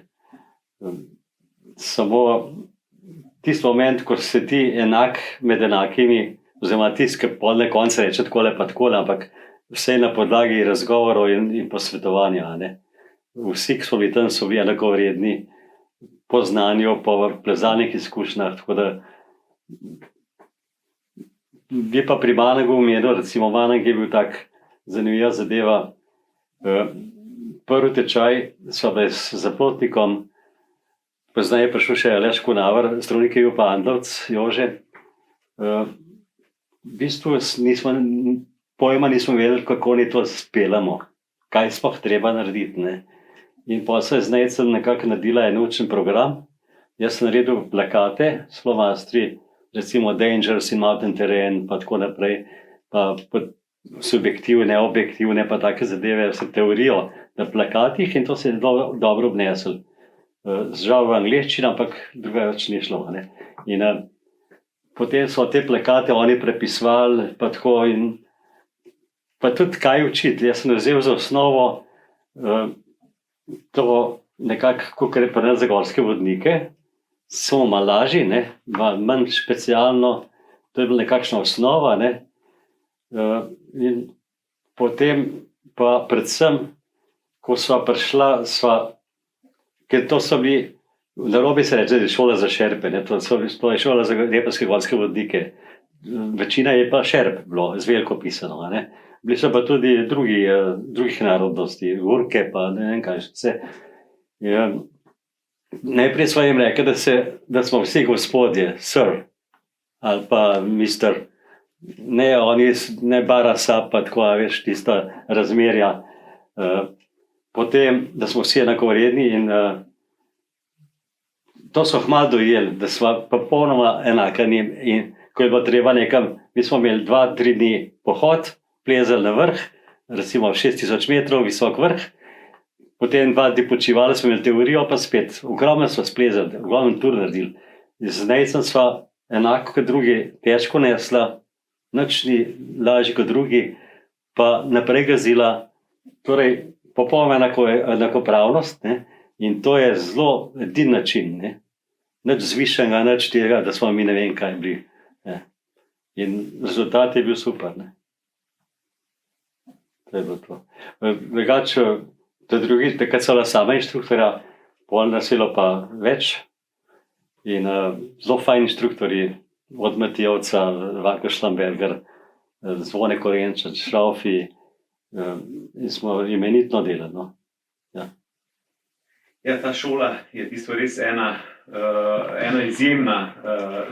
Samo tisti moment, ko si ti enak med enakimi, oziroma tisti, ki pol na koncu reče takole pa takole, ampak vse na podlagi razgovorov in posvetovanja, ne. Vsi, ki so bili tam, so bili enako vredni po znanju, po plezalnih izkušnjah, tako da bi pa pri Manangu omenil, recimo Manang je bil tak zanimiva zadeva. Prvi tečaj sva bili z Zaplotnikom, poznaj je prišel še Aleš Konavar, zdravnik je bil pa Andovc, Jože. V bistvu pojma nismo vedeli, kako ni to speljamo, kaj sploh treba narediti, ne. In pa se z Nejcem nekako naredila en učen program. Jaz sem naredil plakate, slovastri, recimo Dangers in Mountain Terrain, pa tako naprej, pa subjektivne, objektivne, pa take zadeve, vse teorijo na plakatih in to se je dobro obnesel. Žal v angleščini, ampak drugače ni šlo, ne. In potem so te plakate oni prepisovali, pa tako in pa tudi kaj učiti. Jaz sem vzel za osnovo to nekako, kot je pri nas za gorske vodnike, samo malo lažji, ne, manj specialno, to je bila nekakšna osnova, ne. In potem pa predvsem, ko sva prišla, ker to so bili, narobe se reče, da je šola za šerpe, ne, to je šola za repske gorske vodnike. Večina je pa šerp bilo, z veliko pisano, ne. Bili so pa tudi drugih narodnosti, Urke pa ne vem kaj vse. Najprej sva jim rekli, da smo vsi gospodje, sir, ali pa mister, ne oni, ne barasa, pa tako, veš, tista razmerja. Potem, da smo vsi enakovredni in to so hmalo dojeli, da sva popolnoma enaka in ko je bilo treba nekam, mi smo imeli 2-3 dni pohod, plezali na vrh, recimo 6000 metrov visok vrh potem 2 dni počivali, smo imeli teorijo, pa spet. Ogromno smo splezali, ogromno tur naredili. Z Nejcem sva enako kot drugi težko nesla, nič ni lažje kot drugi, pa naprej gazila. Torej, popolnoma enakopravnost, ne? In to je zelo edin način, ne? Nič zvišenega, nič tega, da smo mi ne vem kaj bili. Ne? In rezultat je bil super. Ne? To je bilo to. Drugače, takrat so bila sama inštruktorja, pol nas je bilo pa več. In zelo fajn inštruktorji, od Matijevca, Varko Šlamberger, Zvone Korenča, Šraufi, in smo imenitno delali. No? Ja. Ja, ta šola je tisto res ena izjemna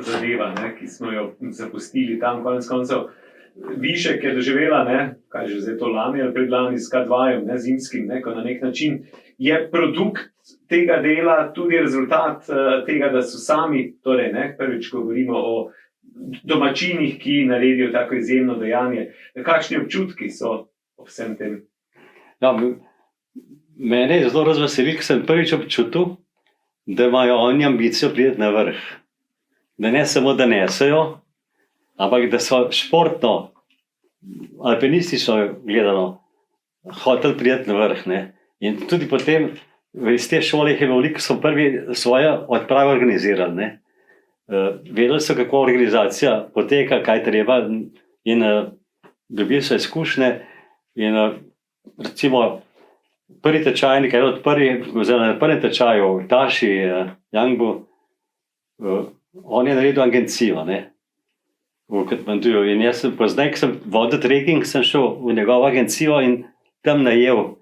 zadeva, ne, ki smo jo zapustili tam konec koncev. Višek je doživela, ne, kaj že zdaj to lani ali predlani s K2, ne, zimskim, ne, ko na nek način je produkt tega dela tudi rezultat tega, da so sami, torej ne, prvič govorimo o domačinih, ki naredijo tako izjemno dejanje. Kakšni občutki so ob vsem tem? Ja, mene je zelo razveselil, ker sem prvič občutil, da imajo oni ambicijo priti na vrh. Da ne samo, da nesejo, ampak da so športno, alpinistično gledano, hoteli priti na vrh. Ne? In tudi potem iz te šole je bilo veliko, so prvi svoje odprave organizirali. Ne? Vedeli so, kako organizacija poteka, kaj treba, in dobili so izkušnje. In recimo prvi tečajnik, na prvem tečaju v Taši, Jangbu, on je naredil agencijo, ne, v Katmanduju. In jaz sem poznaj, ko sem vodil trekking, sem šel v njegovo agencijo in tam najel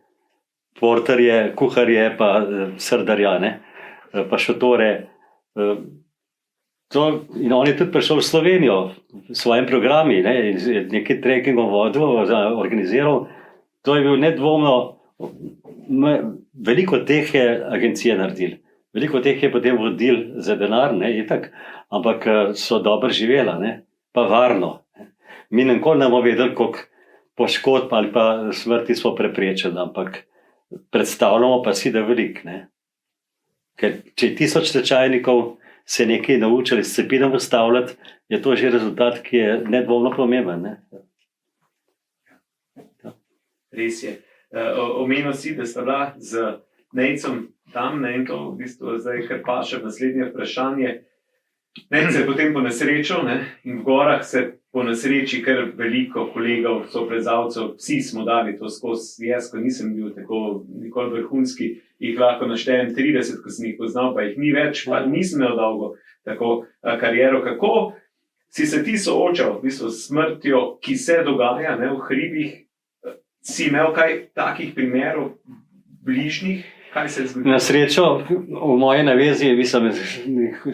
porterje, kuharje, pa srdarja, ne, pa šotore. In on je tudi prišel v Slovenijo v svojem programi, ne, in nekaj trekkingov vodil, organiziral. To je bil nedvomno, veliko teh je agencije naredil. Veliko teh je potem vodil za denar, ne, itak, ampak so dobro živela, ne, pa varno. Mi nikoli ne bomo vedeli, koliko poškodb ali pa smrti smo preprečili, ampak predstavljamo pa si, da veliko, ne. Ker če je 1000 tečajnikov se nekaj naučili s cepinom ustavljati, je to že rezultat, ki je nedvomno pomemben. Ne? Ja. Res je. Omenil si, da sta bila z Nejcem tam, ne, in to v bistvu zdaj kar paše naslednje vprašanje. Nejc se je potem ponesrečil, ne, in v gorah se ponesreči kar veliko kolegov, soplezalcev, vsi smo dali to skozi. Jaz, ko nisem bil tako nikoli vrhunski, jih lahko naštejem 30, ko sem jih poznal, pa jih ni več, pa nisem imel dolgo tako kariero. Kako si se ti soočal v bistvu s smrtjo, ki se dogaja, ne, v hribih? Si imel kaj takih primerov bližnjih? Kaj se je zgodilo? Na srečo, v moji navezi, mislim,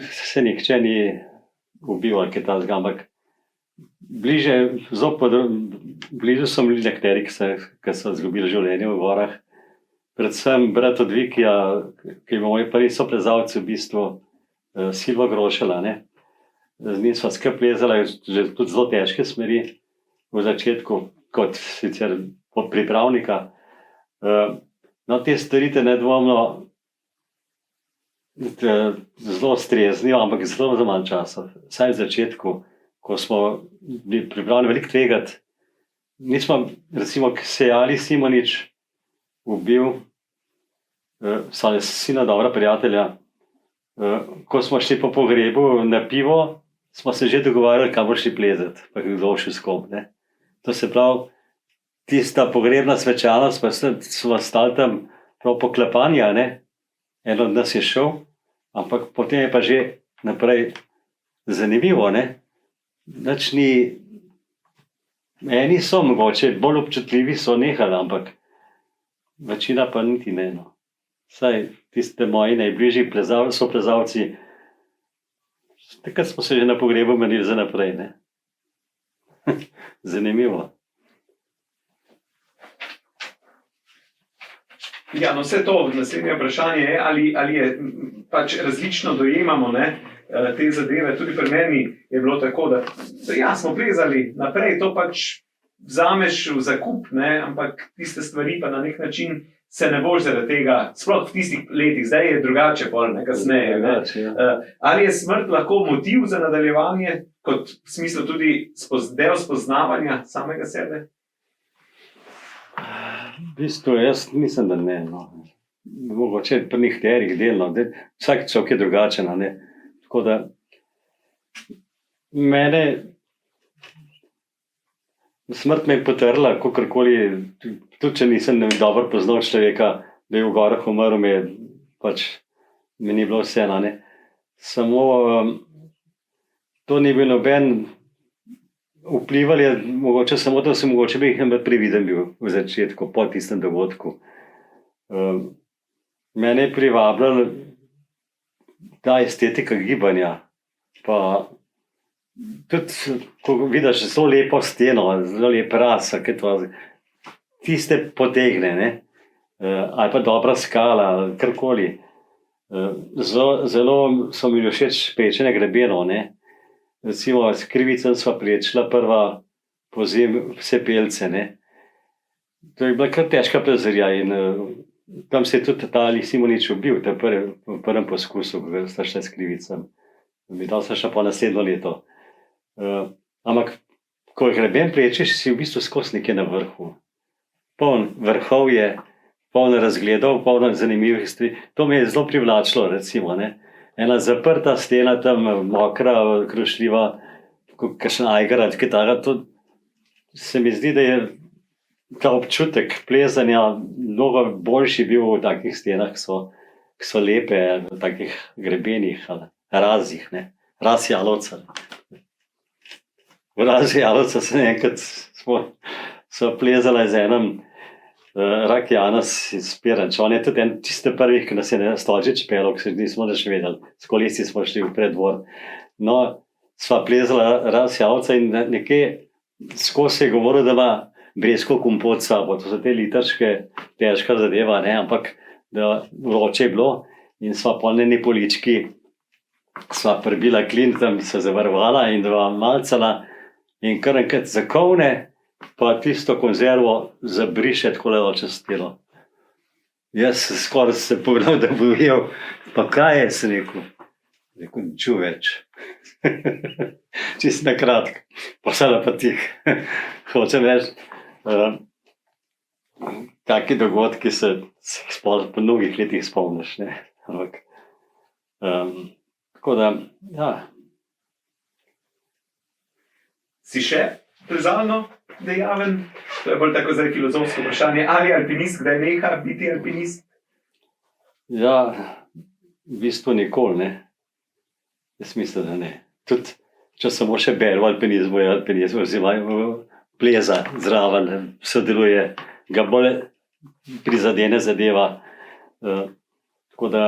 se nihče ni ubil ali kaj takega, ampak bliže so bili nekateri, ki so izgubili življenje v gorah. Predvsem brat od Vikija, ki je moj prvi soplezalec v bistvu, Silvo Grošela, ne. Z njim sva skupaj plezala že tudi zelo težke smeri v začetku, kot sicer pripravnika. No, te stvari te nedvomno zelo streznijo, ampak zelo za manj časa. Vsaj v začetku, ko smo bili pripravljeni veliko tvegati. Nismo, recimo, Sejali Simonič ubil sina dobra prijatelja. Ko smo šli po pogrebu na pivo, smo se že dogovarjali, kam boš šli plezati, pa kdo šel s kom. Ne? To se pravi, tista pogrebna svečanost, pa smo stali tam prav poklepanja, ne? Eno od nas je šel, ampak potem je pa že naprej zanimivo, ne? Nič ni, eni so mogoče, bolj občutljivi so nehali, ampak večina pa niti ne. No. Vsaj tiste moji najbližji soplezalci, takrat smo se že na pogrebu menili za naprej, ne? Zanimivo. Ja, no vse to, naslednje vprašanje je, ali je pač različno dojemamo, ne, te zadeve. Tudi pri meni je bilo tako, da ja, smo plezali naprej, to pač vzameš v zakup, ne, ampak tiste stvari pa na nek način se ne boš zaradi tega, sploh v tistih letih, zdaj je drugače, pol, ne, kasneje. Ali je smrt lahko motiv za nadaljevanje, kot v smislu tudi del spoznavanja samega sebe? V bistvu, jaz mislim, da ne. No. Mogoče pri nekaterih delno. Vsak človek je drugačen. Ne. Tako da mene smrt me je potrla, kakorkoli, tudi če nisem dobro poznal človeka, da je v gorah umrl, mi ni bilo vseeno. Samo to ni bil noben vplival, je mogoče samo to, da sem mogoče bil previden bil v začetku, po tistem dogodku. Mene je privabljala ta estetika gibanja, pa tudi, ko vidiš zelo lepo steno, zelo lep ras, tiste potegne, ne? Ali pa dobra skala, karkoli. Zelo so mi všeč pečene grebeno. Ne? Recimo, s Krivicem sva priječila prva pozim vse pelce. Ne? To je bila kar težka plezarija in tam se je tudi ta Ali Simonič ubil, v prvem poskusu, ko sta šla s Krivicem. Tam sta šla po naslednjo leto. Ampak, ko greben prečeš, si v bistvu skozi nekje na vrhu. Poln vrhov je, poln razgledov, poln zanimivih stvari. To me je zelo privlačilo, recimo. Ne? Ena zaprta stena tam, mokra, krušljiva, kakšen ajgar, to se mi zdi, da je ta občutek plezanja mnogo boljši bil v takih stenah, ki so lepe, v takih grebenih, razih, ne? Raz jalovca. V razi jalovca se enkrat so plezala z enem Rak Janez iz Piranč. On je tudi en čisto prvih, ki nas je na Stolčič pelal, ki se nismo več vedeli. S kolesi smo šli v preddvor. No, sva plezala raz jalovca in nekje skozi je govoril, da ima bresko kompot sabo. To so te litrške, težka zadeva, ne? Ampak da vroče je bilo in sva po eni polički sva prebila klin, tam se zavarvala in dva malcala in kar enkrat zakovne, pa tisto konzervo zabriše tako levo čez telo. Jaz skoraj se pogledal, da bo ujel, pa kaj je, sem rekel? Rekel, čuveč. Čisto na kratko. Posala pa tih. Hočem reči, taki dogodki se po mnogih letih spomniš, ne? Ampak, tako da, ja. Si še plezalno dejaven? To je bolj tako zdaj filozofsko vprašanje. Ali alpinist, kdaj neha biti alpinist? Ja, v bistvu nikoli, ne. Jaz mislim, da ne. Tudi, če samo še berem v alpinizmu, oziroma pleza zraven, sodeluje, ga bolj prizadene zadeva. Tako da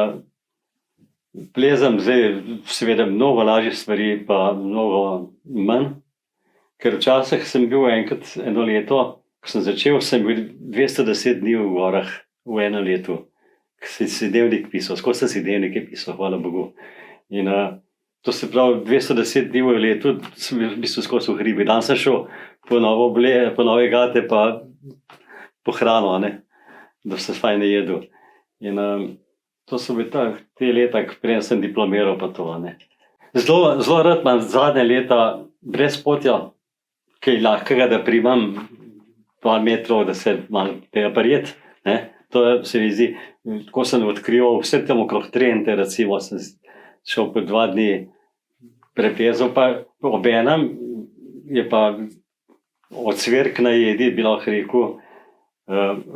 plezam zdaj seveda mnogo lažje stvari, pa mnogo manj. Ker včasih sem bil enkrat eno leto, ko sem začel, sem bil 210 dni v gorah v enem letu. Si dnevnik pisal, skozi sem si dnevnike pisal, hvala Bogu. In to se pravi, 210 dni v letu sem bil v bistvu skozi v hribi. Dan sem šel po nove gate, pa po hrano, ne? Da se fajn jedel. In to so bili te leta, preden sem diplomiral pa to, ne? Zelo rad imam zadnje leta brez potja, kaj lahkega, da primam par metrov, da se malo tega prijet, ne? To se mi zdi, ko sem odkrival vse tam okrog Trente, recimo, sem šel po 2 dni preplezal, pa obenem je pa odsvirk na jedi, bi lahko rekel,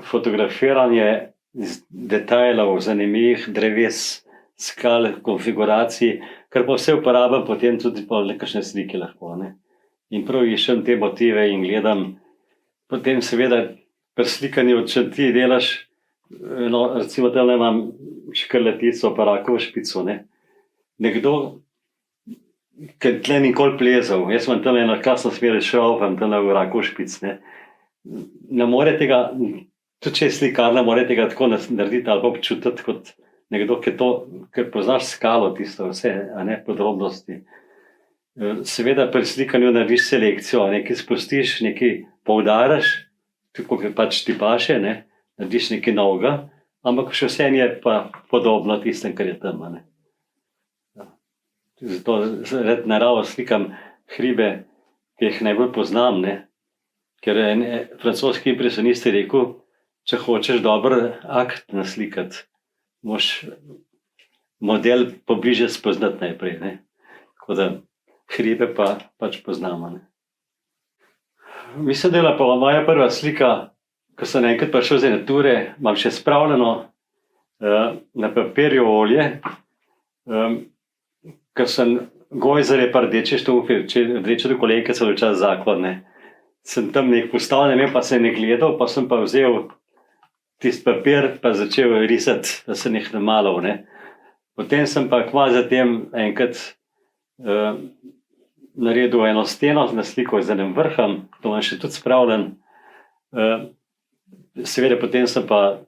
fotografiranje detajlov, zanimivih dreves, skal, konfiguracij, kar pa vse uporabljam potem tudi po nekakšne slike lahko, ne. In prav iščem te motive in gledam. Potem seveda pri slikanju, če ti delaš, recimo tam imam škrletico, pa rakovo špico, ne. Nekdo, ki tle nikoli plezal, jaz imam tam eno klasno smer šraufam, tam v rakovo špic, ne. Ne more tega, tudi če je slikar, ne more tega tako narediti ali pa občutiti kot nekdo, ker poznaš skalo tisto, vse, a ne, podrobnosti. Seveda pri slikanju narediš selekcijo, nekaj spustiš, nekaj poudariš, tako kot pač ti paše, ne? narediš nekaj novega, ampak še vse je pa podobno tistem, kar je tam. Ne. Zato zaradi naravo slikam hribe, ki jih najbolj poznam, ne. Ker je en francoski impresionist rekel, če hočeš dober akt naslikati, moraš model pobliže spoznati najprej. Ne. Tako da hribe pa pač poznamo. Ne. Mislim, da je bila pa moja prva slika, ko sem enkrat prišel z ene ture, imam še spravljeno na papirju olje, ker sem gojzarje pa rdeče štufe, rdeče dokolenke so včasih zakon. Ne. Sem tam nek postavljen, pa sem ne gledal, pa sem pa vzel tisti papir, pa začel risati, da sem jih namalal. Ne. Potem sem pa kmalu zatem enkrat naredil eno steno na sliko z enim vrhom, to imam še tudi spravljen. Seveda potem sem pa,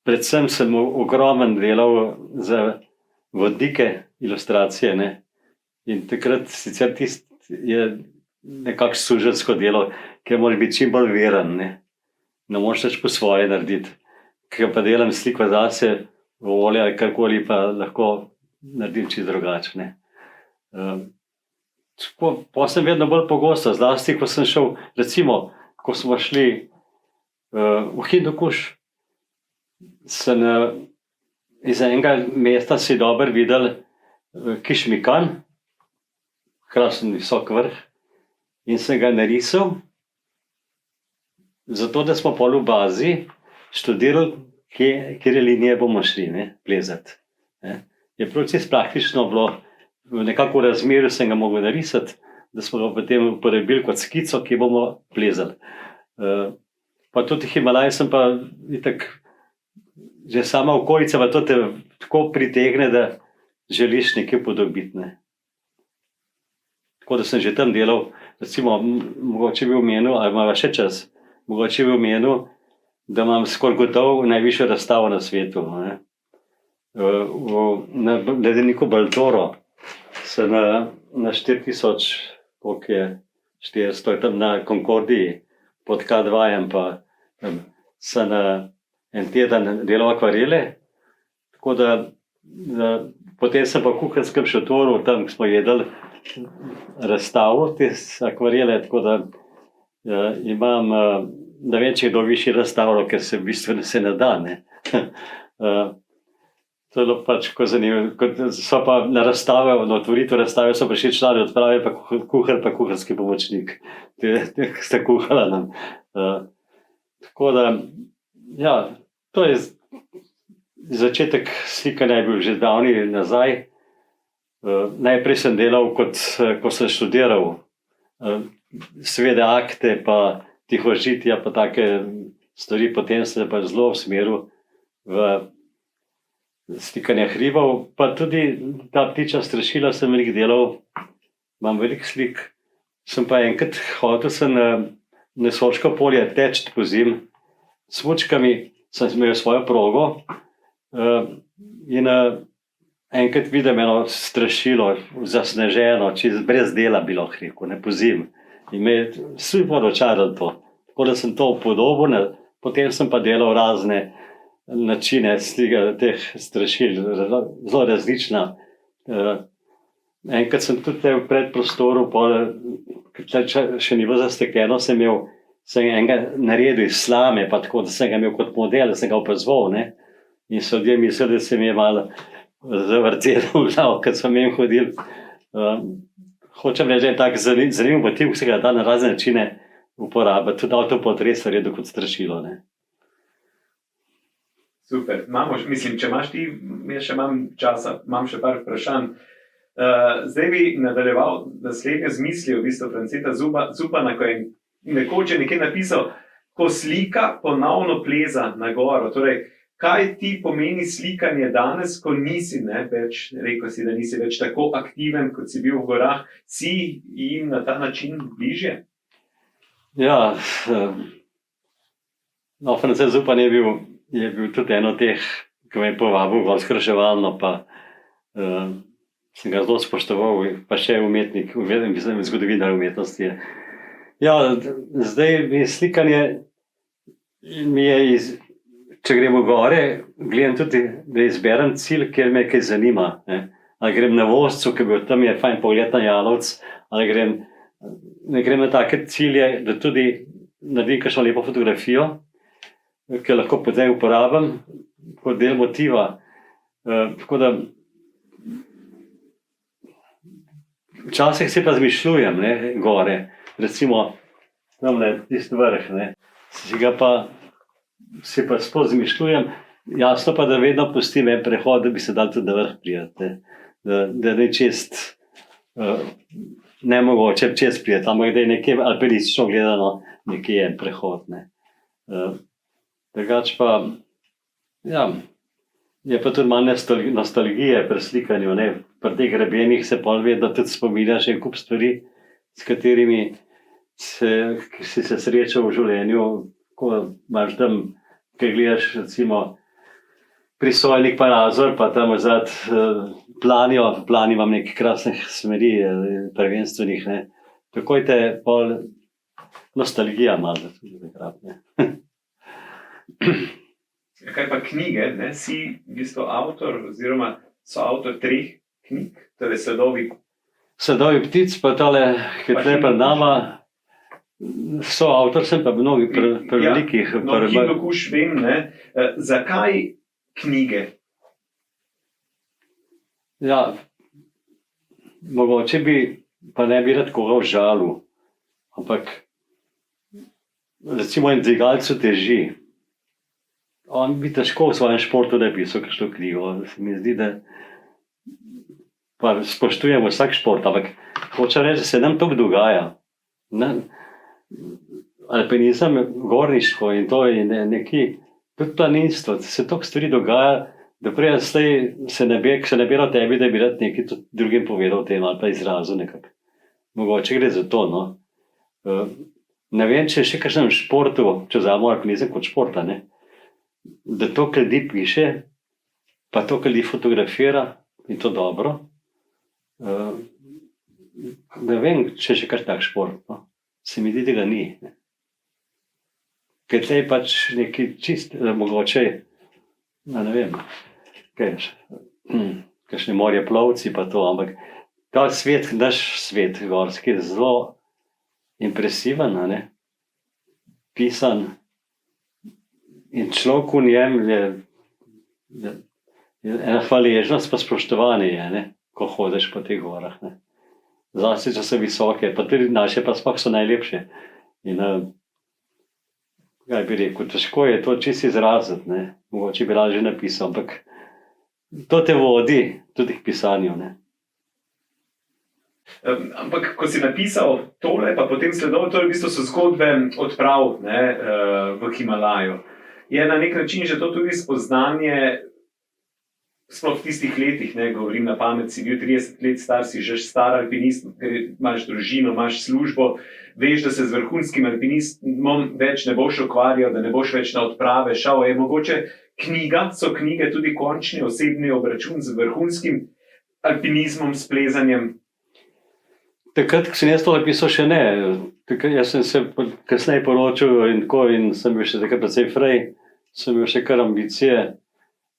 predvsem sem ogromen delal za vodnike, ilustracije. Ne. In takrat sicer tisti je nekako suženjsko delo, ker moraš biti čim bolj veren. Ne moreš več po svoje narediti. Ker pa delam sliko zase, v olje ali karkoli, pa lahko naredim čisto drugače. Pa sem vedno bolj pogosto, zlasti ko sem šel, recimo, ko smo šli v Hindukuš, sem iz enega mesta si dobro videl Kišmikan, krasen visok vrh, in sem ga narisal, zato da smo pol v bazi študirali, kjer linije bomo šli plezati. Je proces praktično bilo, nekako v razmerju sem ga mogel narisati, da smo ga potem uporabili kot skico, ki bomo plezali. Pa tudi Himalaj sem pa itak, že sama okolica pa to te tako pritegne, da želiš nekaj podobiti. Ne. Tako da sem že tam delal, recimo, mogoče bi omenil, ali imamo še čas, mogoče bi omenil, da imam skoraj gotovo najvišjo razstavo na svetu. Ne. Na ledeniku Baltoro sem na 4000, koliko je 400, tam na Concordiji pod K2, pa sem en teden delal akvarele, tako da potem sem pa v kuharskem šotoru, tam smo jedli razstavo te akvarele, tako da imam, ne vem, če je kdo višji razstavljal, ker se v bistvu ne da. Ne. To je bilo pač tako zanimivo. So pa na razstave, na otvoritev razstave so prišli člani odprave, pa kuhar, pa kuharski pomočnik. Te sta kuhala nam. Tako da, ja, to je začetek slikanja je bil že davni nazaj. Najprej sem delal, ko sem študiral, seveda akte, pa tihožitja, pa take stvari, potem sem pa zelo usmeril v slikanje hribov, pa tudi ta ptičja strašila sem veliko delal, imam veliko slik. Sem pa enkrat hotel sem na Soško polje teči pozimi, s smučkami sem imel svojo progo in enkrat vidim eno strašilo, zasneženo, čez brez dela bi lahko rekel, ne pozimi. In me je super očaralo to. Tako da sem to upodobil, potem sem pa delal razne načine slika teh strašil, zelo različna. Enkrat sem tudi v predprostoru, še ni bilo zastekljeno, sem enega naredil iz slame, pa tako, da sem ga imel kot model, da sem ga opazoval, ne. In so ljudje mislili, da se mi je malo zavrtelo v glavo, kad smo mimo hodili. Hočem reči, da je tak zanimiv motiv, ki se ga da na razne načine uporabiti, tudi avtoportret so redo kot strašilo. Ne. Super. Mislim, če imaš ti, jaz še imam časa, imam še par vprašanj. Zdaj bi nadaljeval naslednje z mislijo, v bistvu Franceta Zupana, ko je nekoč nekaj napisal, ko slika ponovno pleza na goro. Torej, kaj ti pomeni slikanje danes, ko nisi več, rekel si, da nisi več tako aktiven, kot si bil v gorah, si jim na ta način bližje? Ja, Francet Zupan je bil tudi eno teh, ki me je povabil gorsko reševalno, pa sem ga zelo spoštoval, pa še umetnik, zgodovinar umetnosti je. Ja, zdaj slikanje mi je če gremo gore, gledam tudi, da izberem cilj, kjer me kaj zanima. Ne. Ali grem na Vozcu, ki bi tam je fajn pogled na Jalovec, ali ne grem na take cilje, da tudi naredim kakšno lepo fotografijo, ki lahko potem uporabim kot del motiva. Tako da včasih se pa zmišljujem, ne, gore, recimo tamle tisti vrh, ne, si pa sploh zmišljujem, jasno pa, da vedno pustim en prehod, da bi se dal tudi na vrh prijeti, da ne čest nemogoče čest prijeti, ampak da je nekje alpinistično gledano nekje en prehod, ne. Drugače pa, ja, je pa tudi malo nostalgije pri slikanju, ne. Pri teh grebenih se pol vedno tudi spominjaš en kup stvari, s katerimi ki si se srečal v življenju, ko imaš tam, kaj gledaš, recimo Prisojnik pa Nazor, pa tam vzad Planijo, v Plani imam nekaj krasnih smeri, prvenstvenih, ne. Takoj te pol nostalgija malo tudi takrat, ne. Kaj pa knjige, ne? Si v bistvu avtor oziroma soavtor 3 knjig, torej Sadovi ptic, pa tole, ki je pred nama, soavtor sem pa mnogih prevelikih. No, Hindukuš vem, ne? Zakaj knjige? Ja, mogoče bi, pa ne bi rad koga užalil, ampak recimo en dvigalcu teži. On bi težko v svojem športu napisal kakšno knjigo. Se mi zdi, da pa spoštujemo vsak šport, ampak hočem reči, da se nam to dogaja. Alpinizem, gorništvo in to je neki, tudi planinstvo, se toliko stvari dogaja, da prej se ne bi o tebi, da bi rad nekaj tudi drugim povedal o tem ali pa izrazil nekako. Mogoče gre za to, no. Ne vem, če še kakšnem športu, če vzamemo alpinizem kot športa, ne, da to, kar ljudi piše, pa to, kar ljudi fotografira, in to dobro. Ne vem, če še kar tak šport, no. Se mi zdi, da ga ni. Ker tle je pač neki čist, mogoče, ne vem, kakšne morje plovci pa to, ampak ta svet, naš svet gorski, je zelo impresiven, ne, pisan. In človek v njem je ena hvaležnost pa spoštovanje je, ne, ko hodiš po teh gorah, ne. Zlasti, če so visoke, pa tudi naše pa sploh so najlepše. In kaj bi rekel, težko je to čisto izraziti, ne. Mogoče bi lažje napisal, ampak to te vodi tudi k pisanju, ne. Ampak, ko si napisal tole, pa potem sledov, to v bistvu so zgodbe odprav, ne, v Himalaju. Je na nek način že to tudi spoznanje, sploh v tistih letih, ne, govorim na pamet, si bil 30 let star, si že star alpinist, imaš družino, imaš službo, veš, da se z vrhunskim alpinizmom več ne boš ukvarjal, da ne boš več na odprave šel. Je mogoče so knjige tudi končni osebni obračun z vrhunskim alpinizmom, s plezanjem? Takrat, ko sem jaz to napisal, še ne. Jaz sem se kasneje poročil in sem bil še takrat precej frej, sem bil še kar ambicije,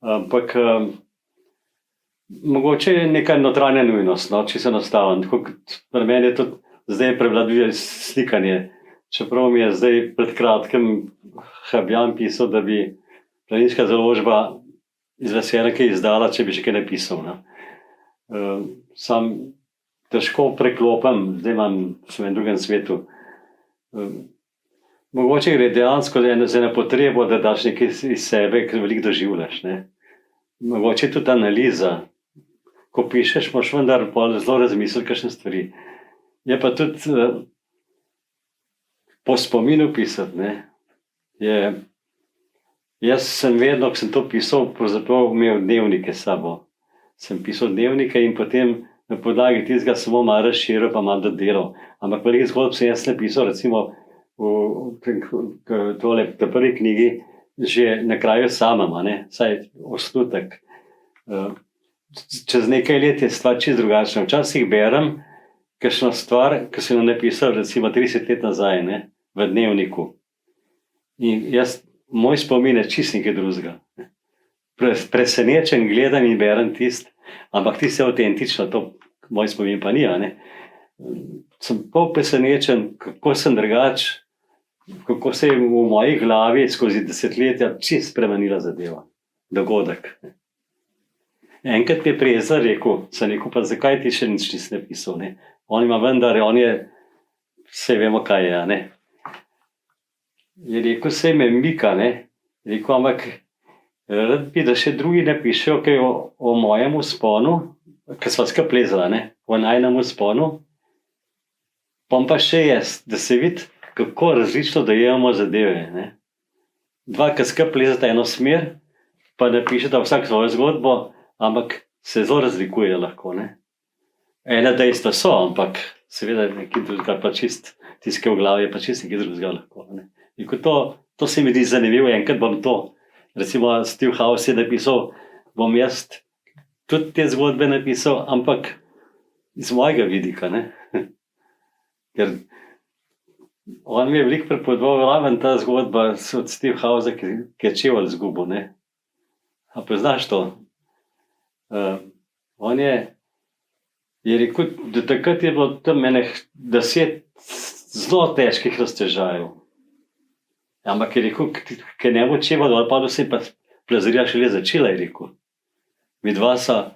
ampak mogoče je neka notranja nujnost, no, če se nastavim. Tako kot pri meni je tudi zdaj prevladuje slikanje. Čeprav mi je zdaj pred kratkim Habjan pisal, da bi Planinska založba iz veselja kaj izdala, če bi še kaj napisal, ne. Sam težko preklopim, zdaj sem v drugem svetu. Mogoče gre dejansko za eno potrebo, da daš nekaj iz sebe, ker veliko doživljaš, ne. Mogoče tudi analiza. Ko pišeš, moraš vendar zelo razmisliti kakšne stvari. Je pa tudi po spominu pisati, ne. Jaz sem vedno, ko sem to pisal, pravzaprav imel dnevnike s sabo. Sem pisal dnevnike in potem na podlagi tistega samo malo razširil, pa malo dodelal. Ampak veliko zgodb sem jaz napisal, recimo v prvi knjigi, že na kraju samem, ne, saj osnutek. Čez nekaj let je stvar čisto drugačna. Včasih berem kakšno stvar, ki sem jo napisal recimo 30 let nazaj, ne, v dnevniku. In jaz moj spomin je čist nekaj drugega. Presenečen gledam in berem tisto, ampak tisto je avtentično, to moj spomin pa ni. Sem pol presenečen, kako sem drugač, kako se je v moji glavi skozi desetletja čist spremenila zadeva, dogodek. Enkrat mi je prijezda rekel, sem rekel, pa zakaj ti še nič nisi napisal, ne? On ima vendar, on je, vse vemo kaj je, ne? Je rekel, se me mika, ne? Rekel, ampak rad bi, da še drugi napišejo kaj o mojem vzponu, ker sva skupaj plezala, ne? O najnem vzponu, pa še jaz, da se vidi, kako različno dojemamo zadeve, ne? Dva, ki skupaj plezata eno smer, pa napišeta vsak svojo zgodbo, ampak se zelo razlikuje lahko, ne? Ena dejstva so, ampak seveda nekaj drugega pa čist, tiske v glavi je pa čist nekaj drugega lahko, ne? In ko to se mi zdi zanimivo, enkrat bom to, recimo Steve House je napisal, bom jaz tudi te zgodbe napisal, ampak iz mojega vidika, ne? Ker on mi je veliko prepovedoval, raven ta zgodba od Steve House, ki je čevelj zgubil, ne? A poznaš to? On je rekel, da takrat je bilo tam 10 zelo težkih raztežajev. Ampak je rekel, ker ne bo čevelj dol padel, se pa plezarija šele začela, je rekel. Midva sva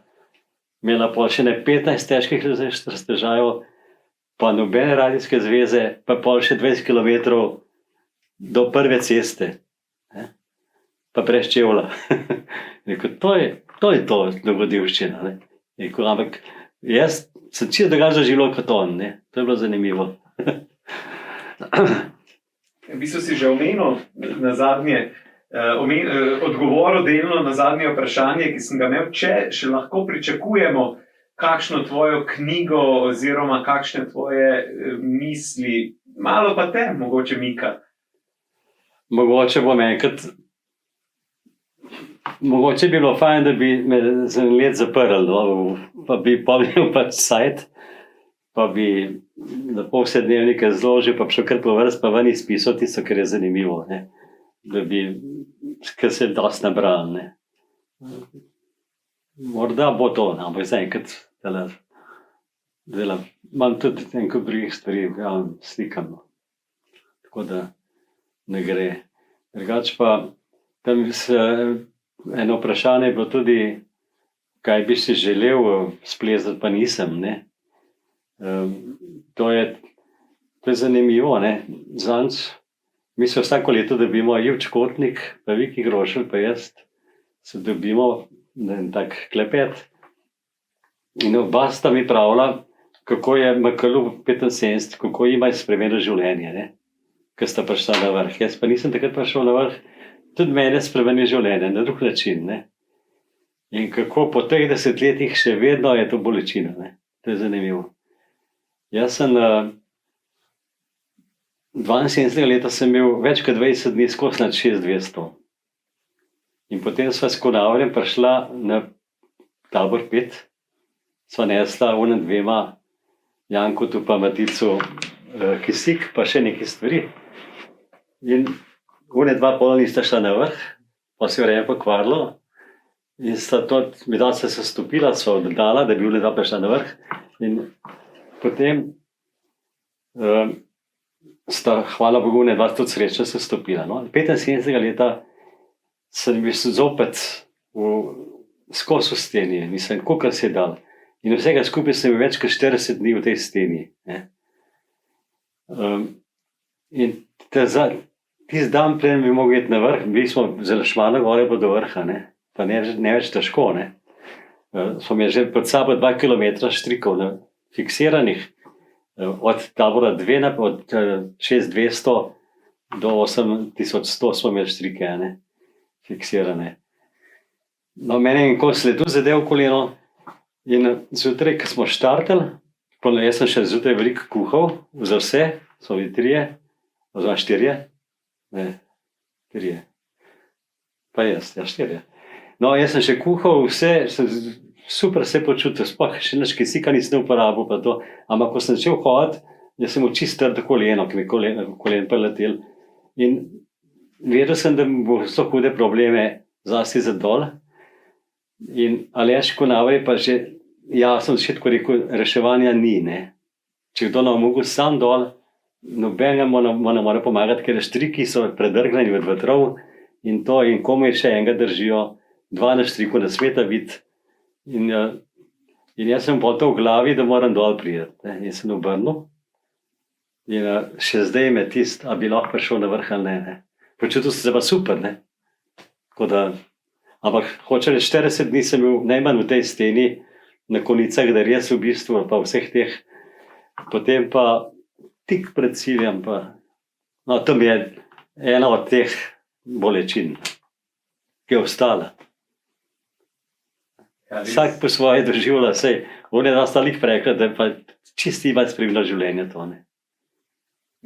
imela pol še 15 težkih raztežajev, pa nobene radijske zveze, pa pol še 20 kilometrov do prve ceste. Pa brez čevlja. Rekel, to je dogodivščina, ne? Rekel, ampak jaz sem čisto drugače doživel kot on, ne? To je bilo zanimivo. V bistvu si že omenil na zadnje, odgovoril delno na zadnje vprašanje, ki sem ga imel, če še lahko pričakujemo kakšno tvojo knjigo oziroma kakšne tvoje misli, malo pa te, mogoče Mika. Mogoče bom enkrat, mogoče bi bilo fajn, da bi me za en let zaprl, no? Pa bi imel pač sajt, pa bi lepo vse dnevnike zložil, pa šel kar po vrst, pa ven izpisal tisto, kar je zanimivo, ne? Da bi, ker se je dosti nabral, ne? Morda bo to, ampak zaenkrat delam. Imam tudi nekaj drugih stvari, slikam. Tako da ne gre. Drugače pa, tam eno vprašanje je bilo tudi, kaj bi si želel splezati, pa nisem, ne? To je zanimivo, ne? Zanj, mi se vsako leto dobimo Ivč Kotnik, pa Viki Grošelj, pa jaz se dobimo na en tak klepet. In oba sta mi pravila, kako je Makalu 75, kako ima spremenilo življenje, ne? Ker sta prišla na vrh. Jaz pa nisem takrat prišel na vrh, tudi mene spremeni življenje na drug način, ne? In kako po teh desetletjih še vedno je to bolečina, ne? To je zanimivo. Jaz sem 72 leta sem imel več kot 20 dni skozi nad 6200. In potem sva s Konavljem prišla na Tabor 5, sva nesla onem dvema, Jankotu pa Maticu, kisik, pa še nekaj stvari. In one dva pola nista šla na vrh, pa se je vreme pokvarilo. In sta to, midva se stopila, sva oddala, da bi one dva prišla na vrh. In potem sta, hvala Bogu, one dva tudi srečno se stopila. No? 75 leta sem bil zopet skozi v steni, mislim, kolikor se je dal. In vsega skupaj sem bil več kot 40 dni v tej steni. In tisti dan preden bi mogel iti na vrh, bili smo zelo šmalo gore pa do vrha, ne? Pa ne več težko, ne? Smo imeli že pod sabo 2 kilometra štrikov, ne? Fiksiranih, od Tabora 2, od 6200 do 8100 smo imeli štrike, ne? Fiksirane. No, mene je en sledu zadev koleno in zjutraj, ko smo štartali, jaz sem še zjutraj veliko kuhal, za vse, so bili 3, oziroma 4, ne, 3, pa jaz, 4. No, jaz sem še kuhal vse, super se počutil, sploh še nič kisika nisem uporabil, pa to, ampak ko sem začel hoditi, jaz sem imel čisto trdo koleno, ki mi je kolen preletel. In vedel sem, da bo so hude probleme zlasti za dol. In Aleš Konavar je pa že jasno v začetku rekel, reševanja ni, ne. Če kdo nam mogel sam dol, nobenega mu ne more pomagati, ker štriki so predrgnjeni od vetrov in to in komaj še enega držijo, 12 štrikov ne smeta biti. In jaz sem potel v glavi, da moram dol priti. In sem obrnil. In še zdaj me tist, a bi lahko prišel na vrh ali ne. Počutil sem se pa super, ne. Tako da, ampak hoče reči, 40 dni sem bil najmanj v tej steni, na konicah, da res v bistvu, pa vseh teh. Potem pa tik pred ciljem, pa, no, tam je ena od teh bolečin, ki je ostala. Vsak po svoje doživlja, sej, on je nastalih prekla, da pa čisti ima spremljeno življenje to, ne.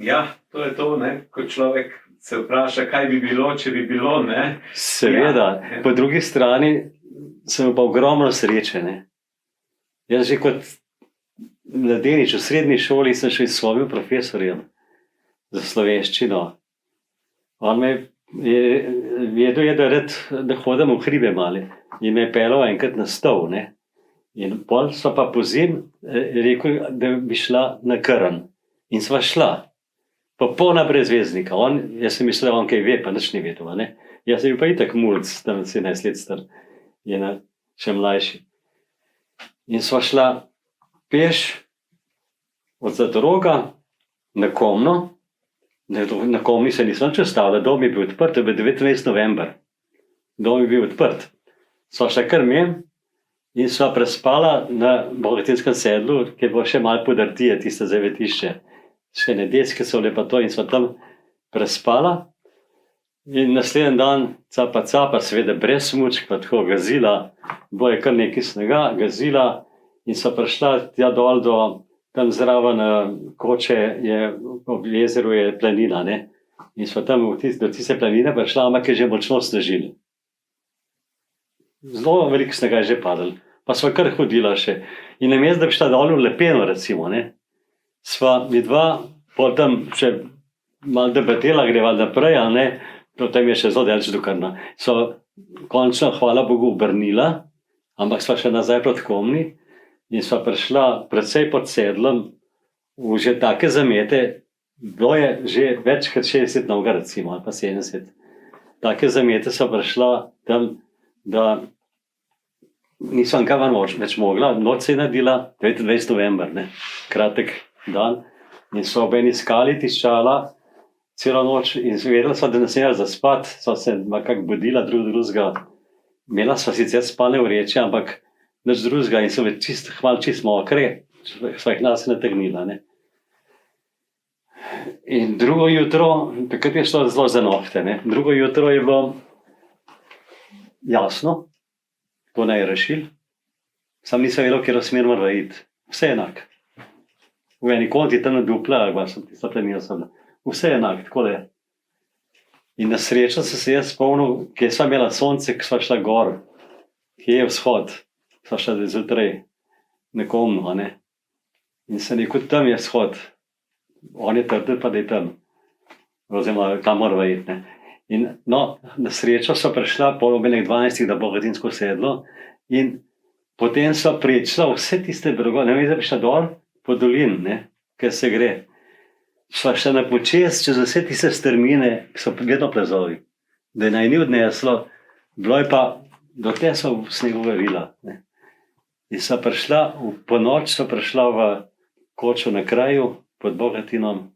Ja, to je to, ne, ko človek se vpraša, kaj bi bilo, če bi bilo, ne. Seveda, Ja. po drugi strani sem pa ogromno sreče, ne. Jaz že kot mladenič v srednji šoli sem šel s svojim profesorjem za slovenščino. On me je vedel, da hodim v hribe male in me je peljal enkrat na stol, ne. In pol sva pa pozimi rekel, da bi šla na Krn. In sva šla. Popolna brezveznika. Jaz sem mislil, on kaj ve, pa nič ni vedel, ne. Jaz sem bil pa itak mulc, tam 17 let star, je še mlajši. In sva šla peš od Zlatoroga na Komno. Na Komni se nisem nič ustavila, dom je bil odprt, to je bil 29. november. Dom je bil odprt. Sva šla kar mem in sva prespala na Bogatinskem sedlu, ki je bilo še malo podrtije, tiste zavetišče. Še nedeljske so bile pa to in sva tam prespala. In naslednji dan, capa, seveda brez smučk, pa tako gazila, bilo je kar nekaj snega, gazila in sva prišla tja dol do tam zraven Koče, ob jezeru je planina, ne. In sva tam do tiste planine prišla, ampak je že močno snežilo. Zelo veliko snega je že padalo. Pa sva kar hodila še. In namesto, da bi šla dol v Lepeno, recimo, ne, sva midva potem še malo debatela, greva naprej, ali ne, potem je še zelo daleč do Krna. Sva končno, hvala Bogu, obrnila, ampak sva še nazaj proti Komni in sva prišla precej pod sedlom v že take zamete, bilo je že več kot 60 noga, recimo, ali pa 70. Take zamete sva prišla tam, da nisem kavan več mogla, noč se je naredila, 29. november, ne, kratek dan. In so ob eni skali tiščala celo noč in vedela sva, da ne smela zaspati, sva se nekako budila drugega. Imela sva sicer spalne vreče, ampak nič drugega in so hmalo čist mokre, sva jih nase nategnila, ne. In drugo jutro, takrat je šlo zelo za nohte, ne. Drugo jutro je bilo jasno, to naj rešil, sam nisem vedel, kjer smer mora iti. Vse enak. V eni konti tam na Dupla, ali pa sem tista planina sem. Vse enak, takole. In na srečo sem se jaz spomnil, kje sva imela sonce, ko sva šla gor, kje je vzhod, sva šla zjutraj na Komno, ne. In sem rekel, tam je vzhod. On je trdil pa, da je tam. Oziroma, tam morava iti, ne. In no, na srečo sva prišla po ob 12 na Bogatinsko sedlo in potem sva prečila vse tiste bregove, ne vem, da bi šla dol po dolin, ne, ker se gre. Sva šla na počez čez vse tiste strmine, ki so vedno plazovi, da je naj ni odneslo, bilo je pa, do te sva v snegu varila, ne. In sva prišla, po noč sva prišla v Kočo na kraju pod Bogatinom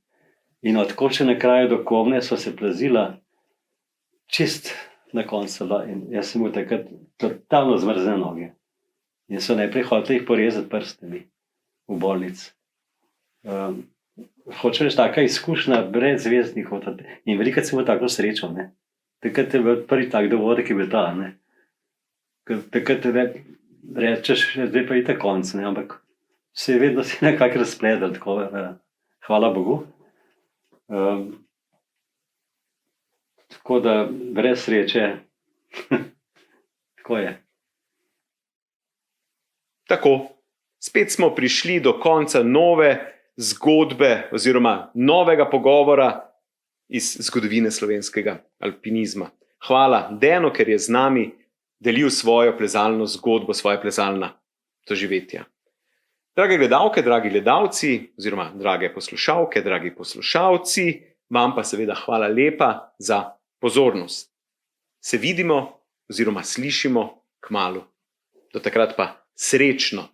in od Koče na kraju do Komne sva se plazila čist na koncu in jaz sem imel takrat totalno zmrzne noge. In so najprej hoteli jih porezati prstami v bolnici. Hoče reči, taka izkušnja brez zvezdnikov. In velikrat sem imel tako srečo, ne. Takrat je bil prvi tak dogodek, je bil ta, ne. Takrat rečeš, zdaj pa itak konc, ne, ampak se je vedno si nekako razpledal, tako, hvala Bogu. Tako da brez sreče, tako je. Tako, spet smo prišli do konca nove zgodbe oziroma novega pogovora iz zgodovine slovenskega alpinizma. Hvala Dejanu, ker je z nami delil svojo plezalno zgodbo, svoje plezalna doživetja. Drage gledalke, dragi gledalci, oziroma drage poslušalke, dragi poslušalci, vam pa seveda hvala lepa za pozornost. Se vidimo oziroma slišimo kmalu. Do takrat pa srečno!